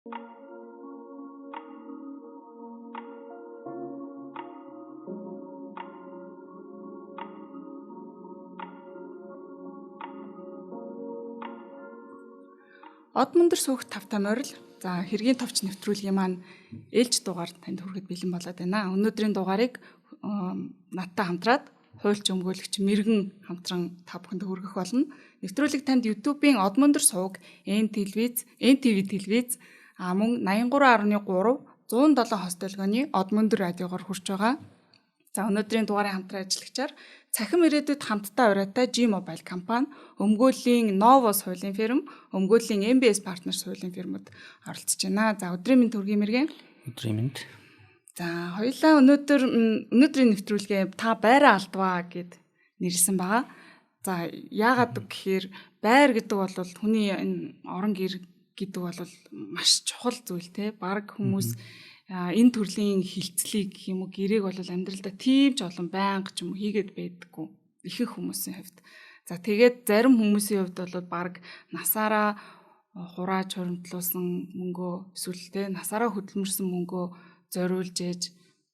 Од мөндөр суух тавтай морил. За хэргийн товч нэвтрүүлгийн маань ээлж дугаар танд хүрэхэд бэлэн болоод байна. Өнөөдрийн дугаарыг надтай хамтраад хуульч өмгөөлөгч Мэргэн хамтран та бүхэнд хүргэх болно. Нэвтрүүлэг танд YouTube-ийн Од мөндөр сууг, NTV телевиз, мөн 83.3 107 хостелгооны Од мөндөр радиогоор хүрч байгаа. За өнөөдрийн дугаарын хамтран ажиллагчаар цахим ирээдүйд хамтдаа ураатай G-Mobile компани, өмгөөллийн Novos хуулийн фирм, өмгөөллийн MBS Partners хуулийн фирмүүд оролцож байна. За өдрийн мэнд төргийн мэргэн. Өдрийн мэнд. За хоёулаа өнөөдрийн нэвтрүүлгээ та байраа алдваа гэд нэрлсэн байгаа. За яагаад гэхээр байр гэдэг бол хүний энэ орон гэр гэдэг бол маш чухал зүйл те. Бараг хүмүүс энэ төрлийн хилцлийг гэх юм уу гэрээг бол амьдралдаа тийм ч олон байнга ч юм уу хийгээд байдаггүй ихэнх хүмүүсийн хувьд. За тэгээд зарим хүмүүсийн хувьд бол баг насаараа хурааж хуримтлуулсан мөнгөө эсвэл те насаараа хөдөлмөрсөн мөнгөө зориулж ээж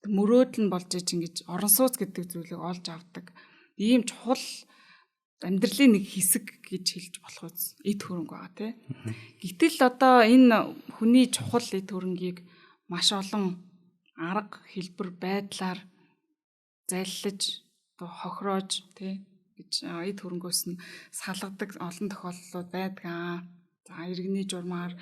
мөрөөдөл нь болж ээж ингэж орон сууц гэдэг зүйлийг олж авдаг. Ийм чухал амьдралын нэг хэсэг гэж хэлж болох үс эд хөрөнгө байгаа те. Гэтэл одоо энэ хүний чухал эд хөрөнгийг маш олон арга хэлбэр байдлаар зайллаж хохироож тий гэж эд хөрөнгөөс нь салгадаг олон тохиолдлууд байдаг. За иргэний журмаар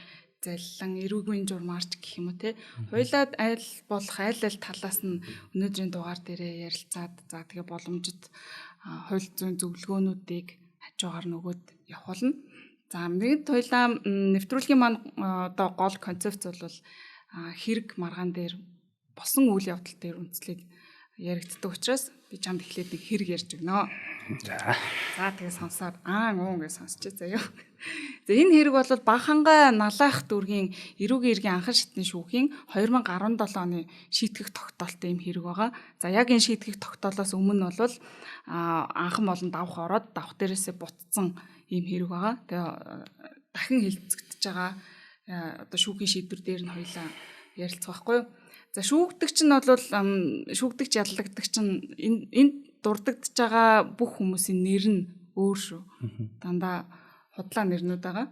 заллан эрүүгийн журмаарч гэх юм уу тий. Хуйлаад аль болох аль талаас нь өнөөдрийн дугаар дээрээ ярилцаад за тэгээ боломжит хууль зүйн зөвлөгөөнүүдийг хажуугаар нөгөөд явуулна. За нэгд хуйлаа нэвтрүүлгийн маань одоо гол концепц бол хэрэг маргаан дээр босон үйл явдал дээр үндэслээд яригддаг учраас би чамд эхлээд нэг хэрэг ярьж өгнө. За тэгээ сонсоод гэж сонсч заяа. За энэ хэрэг бол Бахангай Налайх дүүргийн эрүүгийн иргэн анхан шатны шүүхийн 2017 оны шийтгэх тогтоолтой юм хэрэг байгаа. За яг энэ шийтгэх тогтоолоос өмнө бол анхан болон давх ороод давх дээрээсээ бутцсан юм хэрэг байгаа. Тэгээ дахин хилцэгдэж байгаа одоо шүүхийн шийдвэр дээр нь хоёлаа ярилцах байхгүй юу. За шүүгдэгч нь бол шүүгдэгч яллагдагч нь энд дурддагдж байгаа бүх хүмүүсийн нэр нь өөр шүү. Дандаа худлаа нэрнүүд байгаа.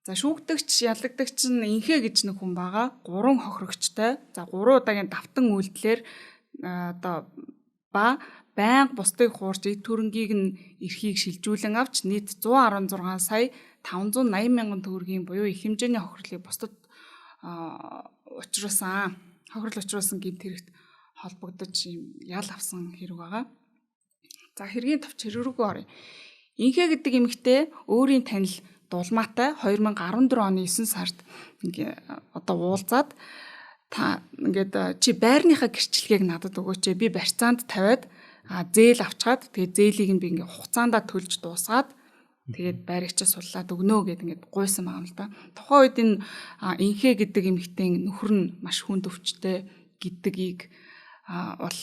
За шүүгдэгч яллагдагч нь инхээ гэж нэг хүн байгаа. 3 хохирогчтой. За 3 удаагийн давтан үйлдэлээр одоо байнга бусдыг хуурч эд хөрөнгийг нь эрхийг шилжүүлэн авч нийт 116 сая 580 мянган төгрөгийн буюу их хэмжээний хохирлыг бусдад хохирол учруулсан гэмт хэрэгт холбогдож ял авсан хэрэг байгаа. За хэргийн товч хэрэг рүү оръё. Инхээ гэдэг эмэгтэй өөрийн танил дулмаатай 2014 оны 9 сард одоо уулзаад та ингээд чи байрныхаа гэрчлэгийг надад өгөөч. Би барьцаанд тавиад зээл авчгаад тэгээд зээлийг нь би ингээд хугацаанда төлж дуусгаад тэгээд байрагчаа суллаад өгнө гэд ингээд гуйсан байгаа юм л да. Тухайн үед энэ инхээ гэдэг эмэгтэй нөхөр нь маш хүнд өвчтэй гэдгийг бол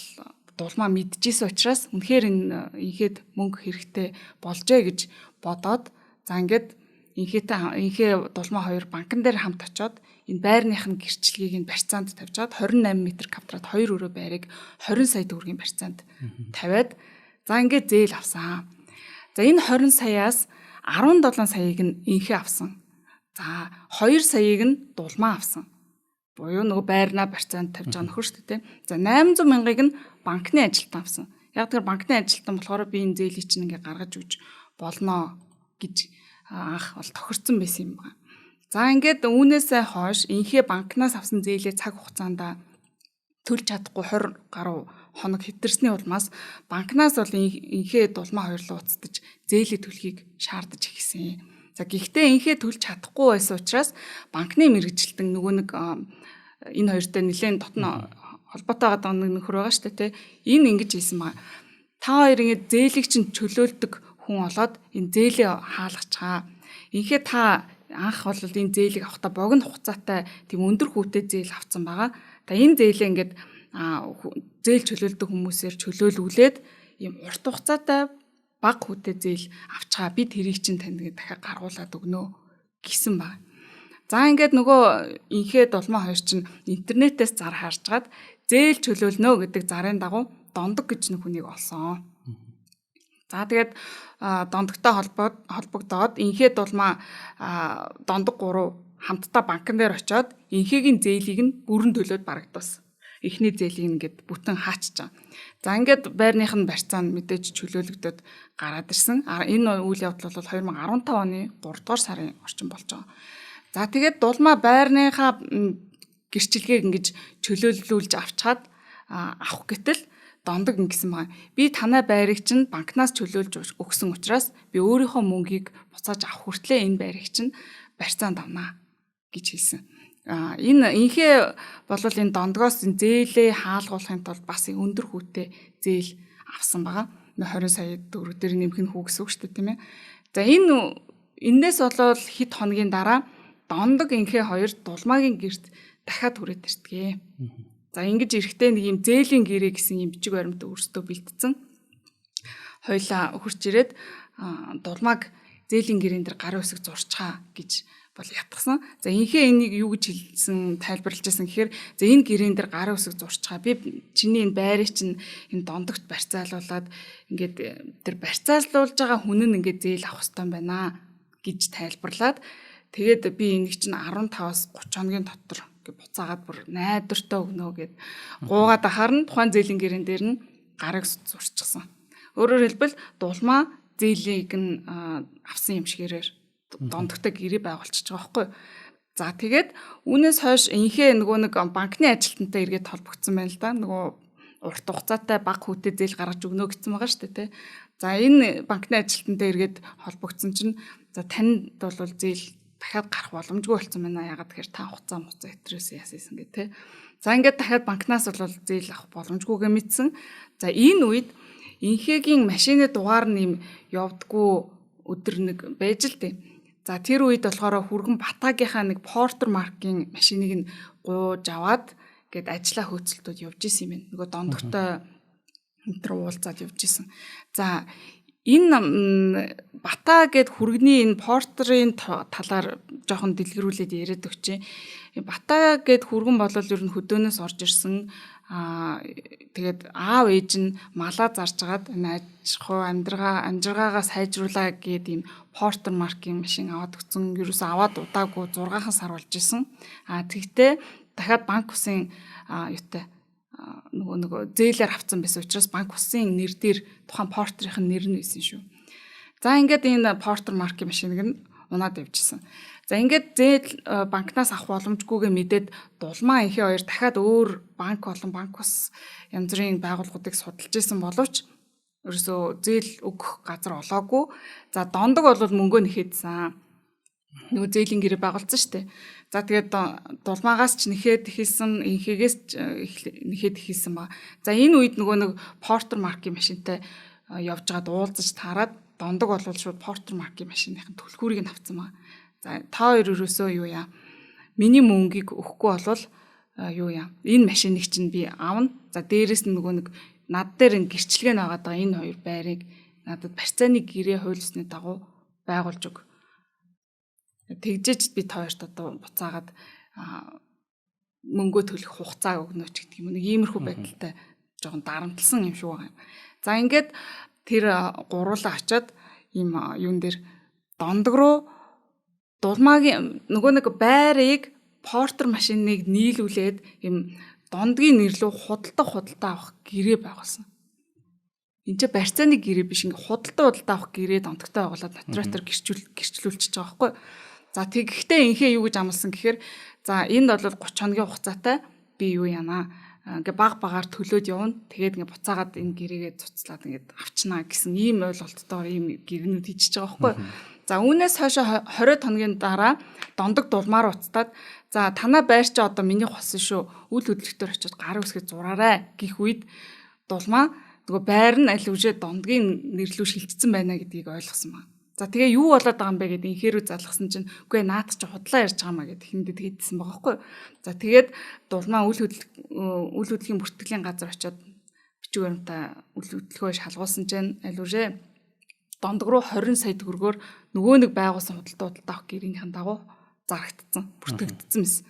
дулмаа мэдчихсэн учраас үнэхээр энэ инхээд мөнгө хэрэгтэй болжээ гэж бодоод за ингээд инхээ дулмаа хоёр банкн дээр хамт очоод энэ байрных нь гэрчлэгийг нь барьцаанд тавьжгаад 28 м квадрат 2 өрөө байрыг 20 сая төгрөгийн барьцаанд тавиад за ингээд зээл авсан. За энэ 20 саяас 17 саяыг нь инхээ авсан. За 2 саяыг нь дулмаа авсан. Буюу нөгөө байрнаа барьцаанд тавьж байгаа нөхөр шүү дээ. За 800 мянгаыг нь банкны ажилтан авсан. Яг тэр банкны ажилтан болохоор би энэ зээлийг чинь ингээ гаргаж өгч болно гэж анх бол тохирцсон байсан юм байна. За ингээд үүнээсээ хойш инхээ банкнаас авсан зээлээ цаг хугацаанд төлж чадахгүй 20 гаруй хоног хэтэрсний улмаас банкнаас бол инхээ дулмаа хоёрлоо уцтаж зээлээ төлөхийг шаардаж ирсэн. За гэхдээ инхээ төлж чадахгүй байсан учраас банкны мэрэгжилтэн нөгөө нэг энэ хоёртой нэлээд дотно холбоотой байгаа нөхөр байгаа шүү дээ. Энэ ингэж хэлсэн байна. Та хоёр ингэ зээлийг чинь чөлөөлдөг хүн олоод энэ зээлээ хаалгачаа. Инхээ та анх бол энэ зээлийг авахдаа богино хугацаатай тийм өндөр хүүтэй зээл авсан байгаа. Энэ зээлээ ингээд зээл чөлөөлдөг хүмүүсээр чөлөөлүүлээд ийм урт хугацаатай бага хүүтэй зээл авчгаа бид тэрийг чинь танд дахиад гаргуулад өгнө гэсэн баг. За ингээд нөгөө инхээ дулмаа хоёр чинь интернетээс зар харжгаад зээл чөлөөлнө гэдэг зарын дагуу дондог гэж нэг хүнийг олсон. За тэгээд дондогтой холбогдоод инхээ дулмаа дондог гурав хамтдаа банкн дээр очиод инхээгийн зээлийг нь бүрэн төлөөд барагдсан. Эхний зээлийг ингээд бүтэн хаачжаа. За ингээд байрных нь барьцаа нь мэдээж чөлөөлөгдөд гараад ирсэн. Энэ үйл явдал бол 2015 оны 3 дугаар сарын орчин болж байгаа. За тэгээд дулмаа байрныхаа гэрчлэгийг ингэж чөлөөлүүлж авчаад авах гэтэл дондог ингэсэн байна. Би танай байрыг чинь банкнаас чөлөөлж өгсөн учраас би өөрийнхөө мөнгийг буцааж авах хүртлээр энэ байрыг чинь барьцаанд авнаа гэж хэлсэн. Энэ инхээ болвол энэ дондгоос зээлээ хаалгуулахын тулд бас өндөр хүүтэй зээл авсан байгаа. 20 сая төгрөг дээр нэмэх нь хүү гэсэн үг шүү дээ, тийм ээ. За энээс болвол хэд хоногийн дараа дондог инхээ хоёр дулмаагийн гэрт дахиад хүрээд иртгээ. За ингэж эрэхтэй нэг юм зээлийн гэрээ гэсэн юм бичиг баримт өөрсдөө бэлдсэн. Хойлоо хурч ирээд дулмааг зээлийн гэрээн дээр гарын үсэг зурчгаа гэж бол ятгсан. За инхээ энийг юу гэж хэлсэн тайлбарлаж байсан гэхээр за энэ гэрээн дээр гарын үсэг зурчгаа би чиний энэ байрыг чинь энэ дондогт барьцаалуулаад ингээд тэр барьцаалуулж байгаа хүн нь ингээд зээл авах хэрэгтэй байна гэж тайлбарлаад тэгээд би энийг чинь 15-аас 30 хоногийн дотор гэж буцаагаад бүр найдвартай өгнө гэд гуугаад харна тухайн зээлийн гэрээн дээр нь гарыг зурчихсан. Өөрөөр хэлбэл дулмаа зээлийг нь авсан юм шигээрээр дондогтой гэрээ байгуулчихж байгаа байхгүй. За тэгээд үүнээс хойш инхээ нөгөө нэг банкны ажилтнтай эргээд холбогдсон байна л да. Нөгөө урт хугацаатай бага хүүтэй зээл гаргаж өгнө гэсэн байгаа шүү дээ, тэ. За энэ банкны ажилтнтай эргээд холбогдсон чинь за танд бол зээл дахиад гарах боломжгүй болсон байна. Ягаад тэгэхээр та хугацаа хэтрээс яасан гэх тэ. За ингээд дахиад банкнаас бол зээл авах боломжгүйгээ мэдсэн. За энэ үед инхээгийн машины дугаар нэм явдггүй өдөр нэг байж л дээ. За тэр үед болохоор хүргэн Батагийнхаа нэг Портер маркийн машиныг нь гууж аваад гээд ажлаа хөөцөлтөд явж исэн юм байна. Нөгөө дондогтой өнтер уулзаад явж исэн. За энэ Бата гэд хүргэний энэ Портерийн талаар жоохон дэлгэрүүлээд яриад өгчээ. Бата гэд хүргэн болол ер нь хөдөөнөөс орж ирсэн. Тэгээд аав ээж нь малаа зарж агаад энэ аж ахуй амжиргаагаа сайжруулаа гэд ийм Портер маркийн машин аваад өгсөн. Ерөөсөө аваад удаагүй 6 сар болж исэн. Тэгтээ дахиад банк усын юутай нөгөө зээлээр авсан байсан учраас банк усын нэр дээр тухайн Портерийн нэр нь байсан шүү. За ингээд энэ Портер маркийн машиныг нь унаад явжсэн. За ингээд зээл банкнаас авах боломжгүйгээ мэдээд дулмаа инхээ хоёр дахиад өөр банк болон банк ус янз бүрийн байгууллагуудыг судалж исэн боловч ерөөсөө зээл өгөх газар олоогүй. За дондог бол мөнгөө нэхэдсэн. Нөгөө зээлийн гэрээ байгуулсан шүү дээ. За тэгээд дулмаагаас ч нэхэд ихэлсэн, инхээгээс ч нэхэд ихэлсэн ба. За энэ үед нөгөө нэг Портер маркийн машинтай явж байгаад уулзаж таарад дондог бол шууд Портер маркийн машиныхын түлхүүрийг нь авцсан ба. За та хоёр ерөөсөө юу яа? Миний мөнгийг өгөхгүй болвол юу яа? Энэ машиныг чинь би аавна. За дээрэс нь нөгөө нэг над дээр энэ гэрчлэгээ наагаад байгаа энэ хоёр байрыг надад барьцааны гэрээ хуульсны дагуу байгуулж өг. Тэгжээч би та хоёрт одоо буцаагаад мөнгөө төлөх хугацаа өгнө ч гэдэг юм. Нэг иймэрхүү байдалтай жоохон дарамтлсан юм шиг байгаа юм. За ингээд тэр гуруулаа очиод ийм юун дээр дондог руу дулмаагийн нөгөө нэг байрыг Портер машиныг нийлүүлээд ийм дондгийн нэрлүү худалдаа авах гэрээ байгуулсан. Энд чинь барьцааны гэрээ биш, ингээ худалдаа авах гэрээ дондогтой байгуулад натратор гэрчлүүлчихэж байгаа байхгүй. За тэгэхдээ инхээ юу гэж амласан гэхээр за энд бол 30 хоногийн хугацаатай би юу яана ингээ баг-багаар төлөөд явна. Тэгээд ингээ буцаагаад энэ гэрээгээ цуцлаад ингээ авчнаа гэсэн ийм ойлголттойгоор ийм гэрнүүд хийчихэж байгаа байхгүй. За үүнээс хойшоо 20 хоногийн дараа дондог дулмаар уцтаад за танаа байр чи одоо миний хосон шүү. Үл хөдлөлтөөр очиод гарын үсгээ зураарай гэх үед дулмаа нөгөө байр нь аль үжээ дондгийн нэрлүү шилжчихсэн байна гэдгийг ойлгосон байна. За тэгээ юу болоод байгаа юм бэ гэдэг инхээрүү залгасан чинь үгүй наад чи худлаа ярьж байгаа маа гэдэг хиндэд хийдсэн байгаа хгүй. За тэгээд дулмаа үл хөдлөлийн бүртгэлийн газар очиод бичиг баримтаа үл хөдлөхөө шалгуулсан чинь аль үжээ дондог руу 20 сая төгрөгөөр нөгөө нэг байгуулсан худалдаа авах гэрийнхээ дагуу зарагдсан, бүртгэгдсэн мэс.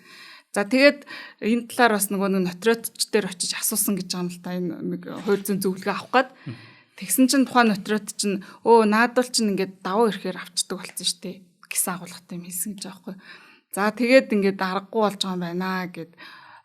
За тэгээд энэ талаар бас нөгөө нотариотч дээр очиж асуусан гэж байгаа юм л та, энэ нэг хууль зүйн зөвлөгөө авах гээд. Тэгсэн чинь тухайн нотариот чинь наадвал чинь ингээд давуу ирэхээр авчдаг болсон шүү дээ гэсэн агуулгатай юм хэлсэн гэж байгаа байхгүй. За тэгээд ингээд аргагүй болж байгаа юм байна гэд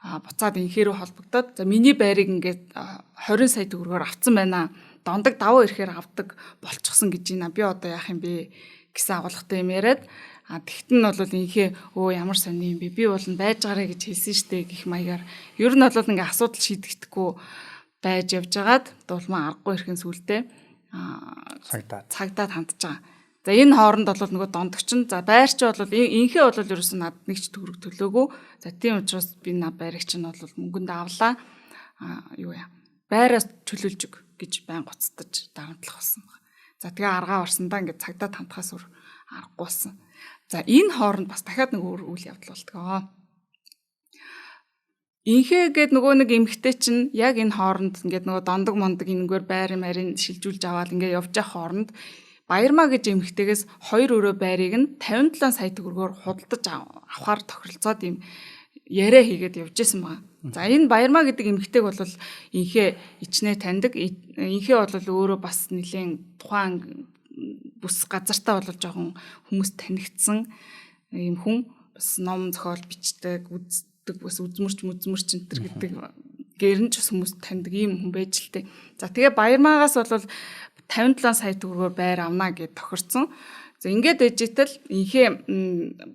буцаад инхээрөө холбогдоод за миний байрыг ингээд 20 сая төгрөгөөр авцсан байна. Дондог давуу ирэхээр авдаг болчихсон гэж байна. Би одоо яах юм бэ гэсэн агуулгатай юм яриад тэгт нь бол инхээ ямар сони юм бэ? Би бол байж гараа гэж хэлсэн штэ гэх маягаар. Ер нь бол ингээ асуудал шийдэгдэхгүй байж явж байгаад дулмаа аргагүй ирэхэн сүултээ цагдаад хандж байгаа. За энэ хооронд бол нөгөө дондогч нь за байрч бол инхээ бол ерөөсөн над нэг ч төгрөг төлөөгүй. За тийм учраас би над байрыг чинь бол мөнгөнд авлаа. Юу яа. Байраас чөлөөлж өг гэж байн гоцтож дарамтлах болсон байна. За тэгээ аргаа орсондоо ингээ цагдаад хандхаас өөр аргагүй болсон. За энэ хооронд бас дахиад нэг өөр үйл явдал болтгоо. Инхээ гээд нөгөө нэг эмэгтэй чинь яг энэ хооронд ингээд нөгөө дондог мондог энэгээр байр марийн шилжүүлж аваад ингээд явж байгаа хооронд Баярмаа гэж эмэгтэйгээс 2 өрөө байрыг нь 57 сая төгрөгөөр худалдаж авахар тохиролцоод юм яриа хийгээд явж исэн байна. За энэ Баярмаа гэдэг эмэгтэйг бол инхээ ичнээ таньдаг. Инхээ бол өөрөө бас нэлийн тухайн бүс газартаа бол жоохон хүмүүс танигдсан юм хүн бас ном зохиол бичдэг, үздэг, бас үзмэрч энтер гэдэг гэрнч хүмүүс таньдаг юм хүн байж л тээ. За тэгээ Баярмаагаас бол 57 сая төгрөгөөр байр авна гэж тохирсон. За ингээд ээжитэл инхээ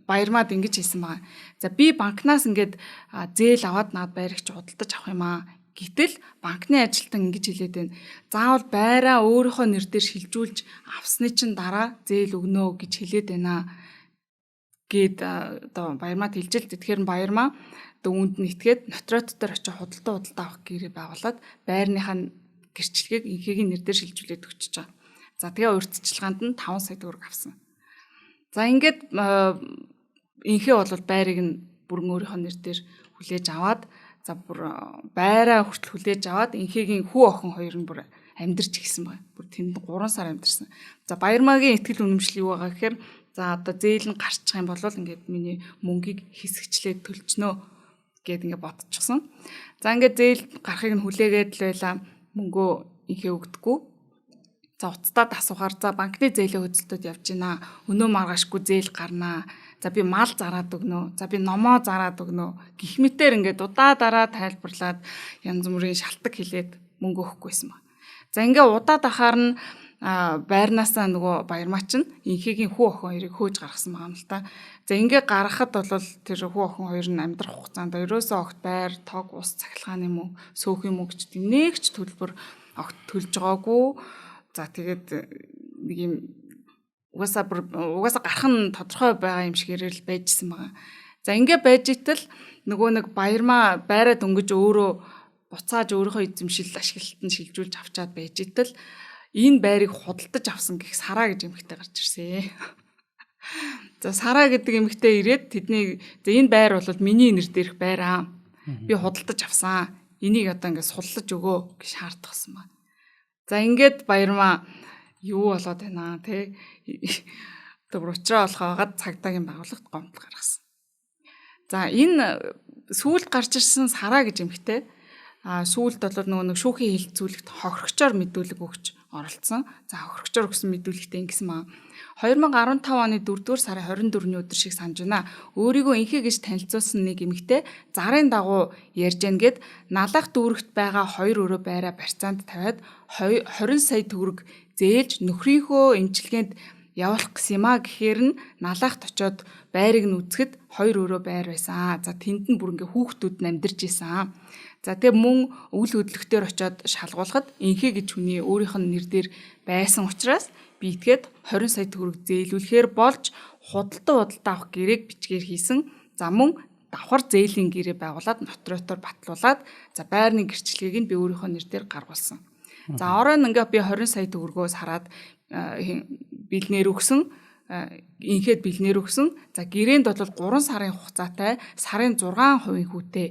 Баярмаад ингэж хэлсэн байгаа. За би банкнаас ингээд зээл аваад над байрыг ч худалдаж авах юм аа. Гэтэл банкны ажилтан ингэж хэлээд байна. Заавал байраа өөрийнхөө нэр дээр шилжүүлж авсны чинь дараа зээл өгнө гэж хэлээд байна. Гэд одоо Баярмаад хэлж л тэгэхээр Баярмаа одоо үүнд нь итгээд нотариот дээр очиж худалдаа авах гэрээ байгуулад байрныхаа гэрчлэгийг инхээгийн нэр дээр шилжүүлээд өгчөж байгаа. За тэгээ урьдчилгаанд нь 5 сая төгрөг авсан. За ингээд инхээ бол байрыг нь бүрэн өөрийнхөө нэр дээр хүлээж аваад за бүр байраа хүртэл хүлээж аваад инхээгийн хүү охин хоёр нь бүр амьдарч гисэн байна. Бүр тэнд 3 сар амьдарсан. За Баярмаагийн ихтгэл үнэмшил юу байгаа гэхээр за одоо зээл нь гарчих юм бол ингээд миний мөнгийг хэсэгчлээд төлчнөө гэд ингээд бодчихсон. За ингээд зээл гарахыг нь хүлээгээд л байлаа. Мөнгөө инхээ өгдөггүй. За уцтаад асуухаар за банкны зээлийн хөдөлтөд явж гинэ. Өнөө маргаашгүй зээл гарнаа. За би мал зараад өгнө. За би номоо зараад өгнө. Гэх мэтээр ингээд удаа дараа тайлбарлаад янз бүрийн шалтак хэлээд мөнгө өгөхгүйсэн ба. За ингээд удаад ахаар нь байрнаасаа нөгөө Баярмаа чинь инхээгийн хүү охин хоёрыг хөөж гаргасан байгаа юм л та. За ингээд гаргахад бол тэр хүү охин хоёр нь амьдрах хугацаанд ерөөсөө огт байр, тог, ус, цахилгааны мөнгө, сөөхийн мөнгө ч нэгч төлбөр огт төлж байгаагүй. За тэгээд нэг юм угаасаа гарах нь тодорхой байгаа юм шиг ярил байжсэн байгаа. За ингээд байж итэл нөгөө нэг Баярмаа байраа дөнгөж өөрөө буцааж өөрийнхөө эзэмшил ашиглалтанд шилжүүлж авчаад байж итэл энэ байрыг худалдаж авсан гэх Сараа гэж эмэгтэй гарч ирсэн. За Сараа гэдэг эмэгтэй ирээд тэдний энэ байр бол миний нэр дээрх байр аа. Би худалдаж авсан. Энийг одоо ингээд суллаж өгөө гэж шаардсан ба. За ингээд Баярмаа юу болоод байна те. Тэр уучраа болохоогад цагдаагийн байгууллагт гомдол гаргасан. За энэ сүүлд гарч ирсэн Сараа гэж эмэгтэй сүүлд бол нөгөө шүүхийн хэлцүүлэгт хохирогчоор мэдүүлэг өгч оролцсон. За хохирогчоор өгсөн мэдүүлэгтээ ингэсэн маа. 2015 оны 4-р сарын 24-ний өдөр шиг санаж байна. Өөрийгөө инхээ гэж танилцуулсан нэг эмэгтэй зарын дагуу ярьж гэн гэд налах дүүрэгт байгаа 2 өрөө байраа барьцаанд тавиад 20 сая төгрөг зээлж нөхрийнхөө эмчилгээнд явуулах гэсэн юм а гэхээр нь налахт очоод байрыг нь үзэхэд 2 өрөө байр байсан. За тэнд нь бүр ингээ хүүхдүүд нь амьдарч исэн. За тэгээ мөн үйл хөдлөлтөөр очоод шалгуулахад инхээ гэж хүний өөрийнх нь нэр дээр байсан учраас би итгээд 20 сая төгрөг зээлүүлэхээр болж худалдаа авах гэрээг бичгээр хийсэн. За мөн давхар зээлийн гэрээ байгуулад нотариотоор батлуулаад за байрны гэрчлэгийг нь би өөрийнхөө нэр дээр гаргуулсан. За оройн ингээ би 20 сая төгрөгөөс хараад бэлнээр өгсөн. Инхээд бэлнээр өгсөн. За гэрээнд бол 3 сарын хугацаатай сарын 6% хүүтэй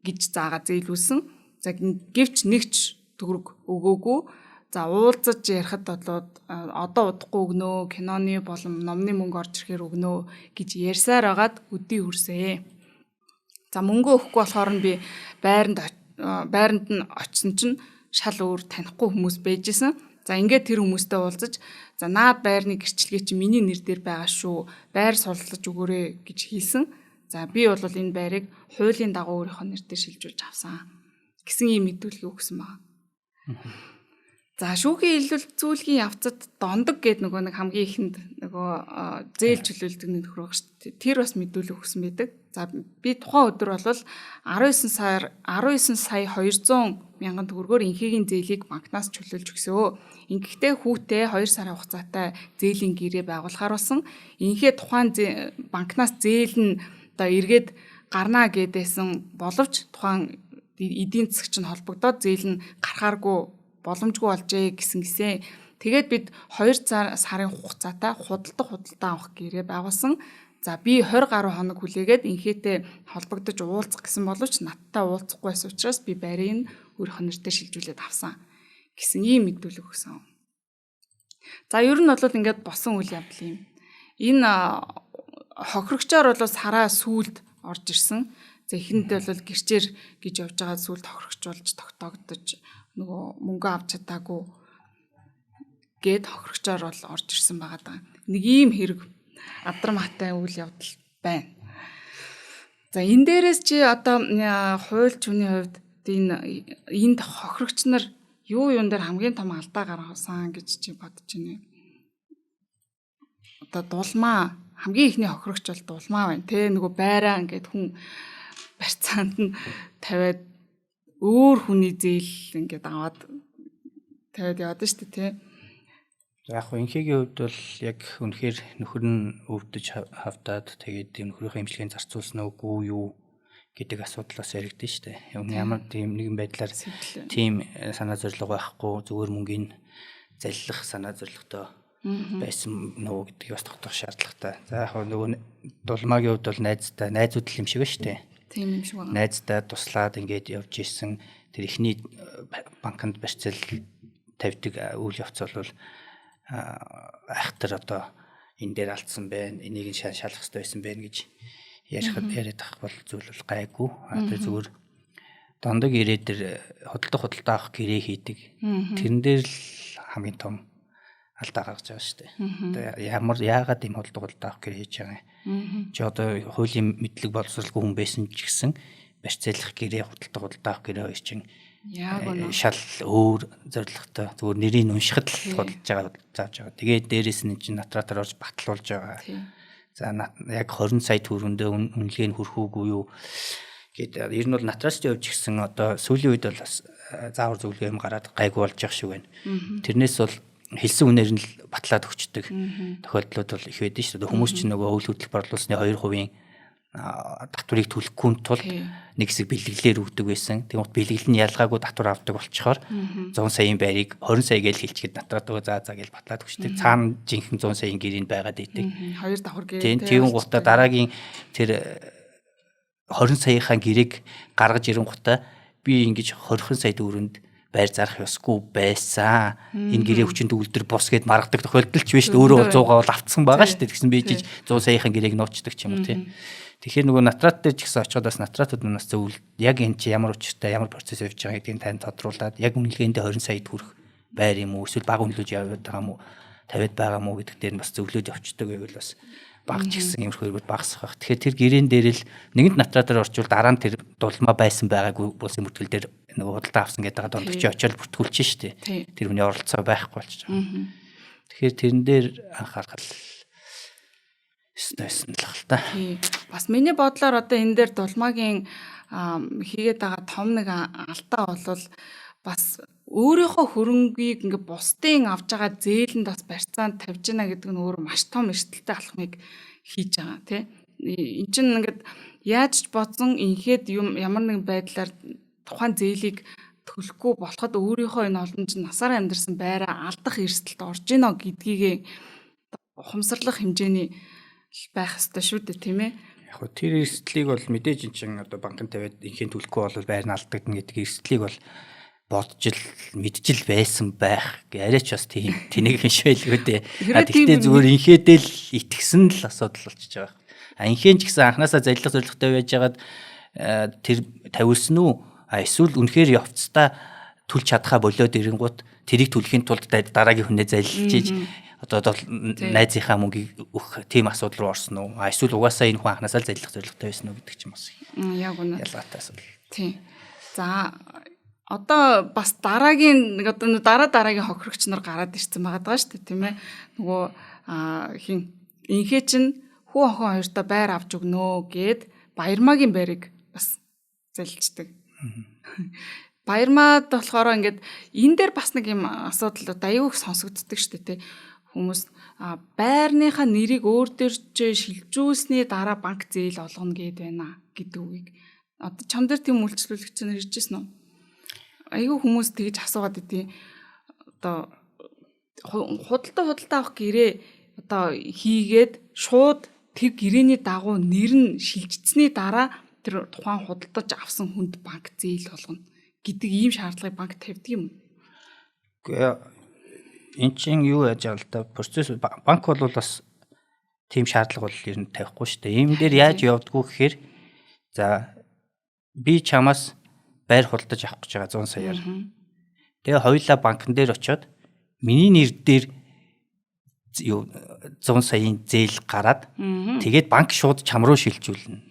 гэж заагаа зээлүүлсэн. За гэвч нэгч төгрөг өгөөгүй. За уулзаж ярихад болоод одоо удахгүй өгнөө, киноны болон номны мөнгө орж ирэхээр өгнөө гэж ярьсаар агаад өдий хүрсээ. За мөнгө өгөхгүй болохоор нь би байранд нь очисон чинь шал өөр танихгүй хүмүүс байжсэн. За ингээд тэр хүмүүстэй уулзаж за наад байрны гэрчлэгээ чи миний нэр дээр байгаа шүү. Байр суллаж өгөөрэй гэж хэлсэн. За би бол энэ байрыг хуулийн дагуу өөрийнхөө нэр дээр шилжүүлж авсан гэсэн ийм мэдүүлгийг өгсөн байна. За шүүхийн илүүлцүүлгийн явцад дондог гэдэг нэг хамгийн ихэнд зээл чөлөөлдөг нэг нөхөр байгаа шүү дээ. Тэр бас мэдүүлэг өгсөн байдаг. За би тухайн өдөр бол 19 сая 200 мянган төгрөгөөр инхээгийн зээлийг банкнаас чөлөөлж өгсөө. Ингэхдээ хүүтэй 2 сарын хугацаатай зээлийн гэрээ байгуулахаар болсон. Инхээ тухайн банкнаас зээл нь одоо эргээд гарнаа гэдээсэн боловч тухайн эдийн засагч нь холбогдоод зээл нь гарахааргүй боломжгүй болжээ гэсэн. Тэгээд бид 2 сарын хугацаатай худалдаа авах гэрээ байгуулсан. За би 20 гаруй хоног хүлээгээд инхээтэй холбогдож уулзах гэсэн боловч надтай уулзахгүй байсан учраас би байрыг өөрийнхөө нэрээр шилжүүлээд авсан гэсэн ийм мэдүүлэг өгсөн. За ер нь бол ингээд босон үйл явдал юм. Энэ хохирогчоор бол сараа сүулт орж ирсэн. За ихэндээ бол гэрчээр гэж явж байгаа сүулт хохирогч болж тогтоогдож нөгөө мөнгө авч чадаагүй гэд хохирогчоор бол орж ирсэн байгаа даа. Нэг ийм хэрэг адрмаатай үйл явдал байна. За энэ дээрээс чи одоо хуульч хүний хувьд энд хохирогч нар юун дээр хамгийн том алдаа гаргасан гэж чи бодож байна. Одоо дулмаа хамгийн ихний хохирогч бол дулмаа байна. Тэ нөгөө байраа ингээд хүн барьцаанд нь тавиад өөр хүний зээл ингээд аваад тавиад яваад шүү дээ тий. За яг инхээгийн хувьд бол яг үнэхээр нөхөр нь өвдөж хавтаад тэгээд нөхрийнхээ эмчилгээнд зарцуулсан уу юу гэдэг асуудлаас яригдэн шүү дээ. Ямар тийм нэгэн байдлаар тийм санаа зорилго байхгүй зүгээр мөнгөний заллах санаа зорилготой байсан нөө гэдгийг бас тогтоох шаардлагатай. За яг нөгөө дулмаагийн хувьд бол найзууд л юм шиг ба шүү дээ. Тийм юм шиг байна. Найздаа туслаад ингээд явж исэн тэр ихний банкнд барьцаал тавьдаг үйл явц бол айхтар одоо энэ дээр алдсан байна, энийг нь шалах хэрэгтэй байсан байна гэж яриад ах бол зүйл бол гайгүй. Тэр зүгээр дондог ирээд тэр худалдаа авах гэрээ хийдэг. Тэрэн дээр л хамгийн том алдаа гаргаж байгаа шүү дээ. Одоо яагаад ийм худалдаа авах гэрээ хийж байгаа юм? Чи одоо хуулийн мэдлэг боловсралгүй хүн байсан ч гэсэн барьцаалах гэрээ худалдаа авах гэрээ хоёр чинь шал өөр зорилготой зүгээр нэрийг уншихад л худалдаж байгаа зааж байгаа. Тэгээд дээрээс нь чинь натратаар орж батлуулж байгаа. За яг 20 сая төгрөндөө үнэлгээ нь хүрхүүгүй юу гэдэг. Ер нь бол натраас явж гисэн одоо сүүлийн үед бол бас заавар зөвлөгөө юм гараад гайгүй болж явах шиг байна. Тэрнээс бол хэлсэн үнээр нь л батлаад өгчдөг тохиолдлууд бол их байдэн шүү дээ. Хүмүүс чинь нөгөө өвөл хөдлөх борлуулсны 2% татварыг төлөхгүй тул нэг хэсэг бэлгэлээр өгдөг байсан. Тэгмэд бэлгэл нь ялгаагүй татвар авдаг болчихоор 100 саяын байрыг 20 сая гэж хэлчихэд натраад байгаа заа гэж батлаад өгчдөг. Цаана жинхэнэ 100 саяын гэрийг байгаад идэг. Хоёр давхар гэрээ. Тийм гутаа дараагийн тэр 20 саяынхаа гэрээг гаргаж ирэнгутаа би ингэж 20 сая төгрөнд байр зарах ёсгүй байсан. Энэ гэрээ хүчинд үлдэр бос гэд маргадаг тохиолдол ч биш. Өөрөө 100 гол автсан байгаа шүү дээ. Тэгсэн би жиж 100 саяынхаа гэрээг нуучдаг ч юм уу тийм. Тэгэхээр нөгөө натрат дээр ч гэсэн очиод бас натратууд нь бас зөв яг энэ чи ямар учиртай ямар процесс явж байгаа гэдгийг тань тодруулаад яг үнэлгээндээ 20 сая төгрөх байр юм уу эсвэл бага үнэлж яваад байгаа юм уу 50-д байгаа юм уу гэдэг дээр бас зөвлөд явчихдаг байвал бас баг ч гэсэн иймэрхүү хэрэгүүд багасах байх. Тэгэхээр тэр гэрээн дээр л нэгэнт натратаар орчвол дараа нь тэр дулмаа байсан байгаагүй болсон бүртгэл дээр нөгөө худалдаа авсан гэдэг байгаа дондогч очиод бүртгүүлчих шүү дээ. Тэр хүний оролцоо байхгүй болчих жоо. Тэгэхээр тэрэн дээр анхаарал стейсэн л хэл та. Бас миний бодлоор одоо энэ дээр дулмаагийн хийгээд байгаа том нэг алдаа бол бас өөрийнхөө хөрөнгийг ингээ бусдын авж байгаа зээлэнд бас барьцаанд тавьж гинэ гэдэг нь өөр маш том эрсдэлтэй алхмыг хийж байгаа тий. Энд чинь ингээд яаж ч бодсон инхээд ямар нэгэн байдлаар тухайн зээлийг төлөхгүй болоход өөрийнхөө энэ олон чинь насаараа амьдэрсэн байраа алдах эрсдэлд орж гинэ гэдгийг ухамсарлах хэмжээний байх ёстой шүү дээ тийм ээ. Яг хөө тэр эрсдлийг бол мэдээж эн чинь одоо банкнд тавиад инхийн төлөхгүй бол байр нь алдагдана гэдэг эрсдлийг бол бодж л мэдж л байсан байх арайч бас тийм тэнэг биш байлгүй дээ. Гэхдээ зүгээр инхээдэл итгэсэн л асуудал болчихж байгаа. Инхээч гэсэн анханасаа залилах зорилготой байж байгаад тэр тавьсан уу? Эсвэл үнэхээр явцдаа түлж чадхаа болоод ирэнгუут тэрийг түлхийн тулд дараагийн хүнээ залилж ийж одоо найзынхаа мөнгийг өгөх тийм асуудал руу орсон уу? Эсвэл угаасаа энэ хүн анханасаа л залилах зорилготой байсан уу гэдэг ч юм бас. Яг үнэ. Ялгаатай асуудал. Тийм. За одоо бас дараагийн нэг одоо дараагийн хохирогч нар гараад ирсэн байгаа даа шүү дээ, тийм ээ. Нөгөө хин инхээ чинь хүү охин хоёртоо байр авч өгнө гэд Баярмаагийн байрыг бас залилждаг. Баярмаад болохоор ингээд энэ дээр бас нэг юм асуудал аюух сонсогддог шүү дээ, тий. Хүмүүс байрныхаа нэрийг өөр төрж шилжүүлсний дараа банк зээл олгоно гэд байна гэдэг үгийг одоо чам дээр тийм үйлчлүүлэгч нар иржсэн үү? Аюу хүмүүс тэгж асуугаад идэв. Одоо худалдаа авах гэрээ одоо хийгээд шууд тэр гэрээний дагуу нэр нь шилжигдсэний дараа тэр тухайн худалдаж авсан хүнд банк зээл болгоно гэдэг ийм шаардлагыг банк тавьдаг юм. Энд чинь юу яаж байгаа л да процесс банк бол бас тийм шаардлага бол ер нь тавихгүй шүү дээ. Ийм дээр яаж явдггүй гэхээр за би чамаас байр худалдаж авах гэж байгаа 100 саяар. Тэгээ хоёулаа банкн дээр очиод миний нэр дээр 100 саяын зээл гараад тэгээд банк шууд чам руу шилжүүлнэ.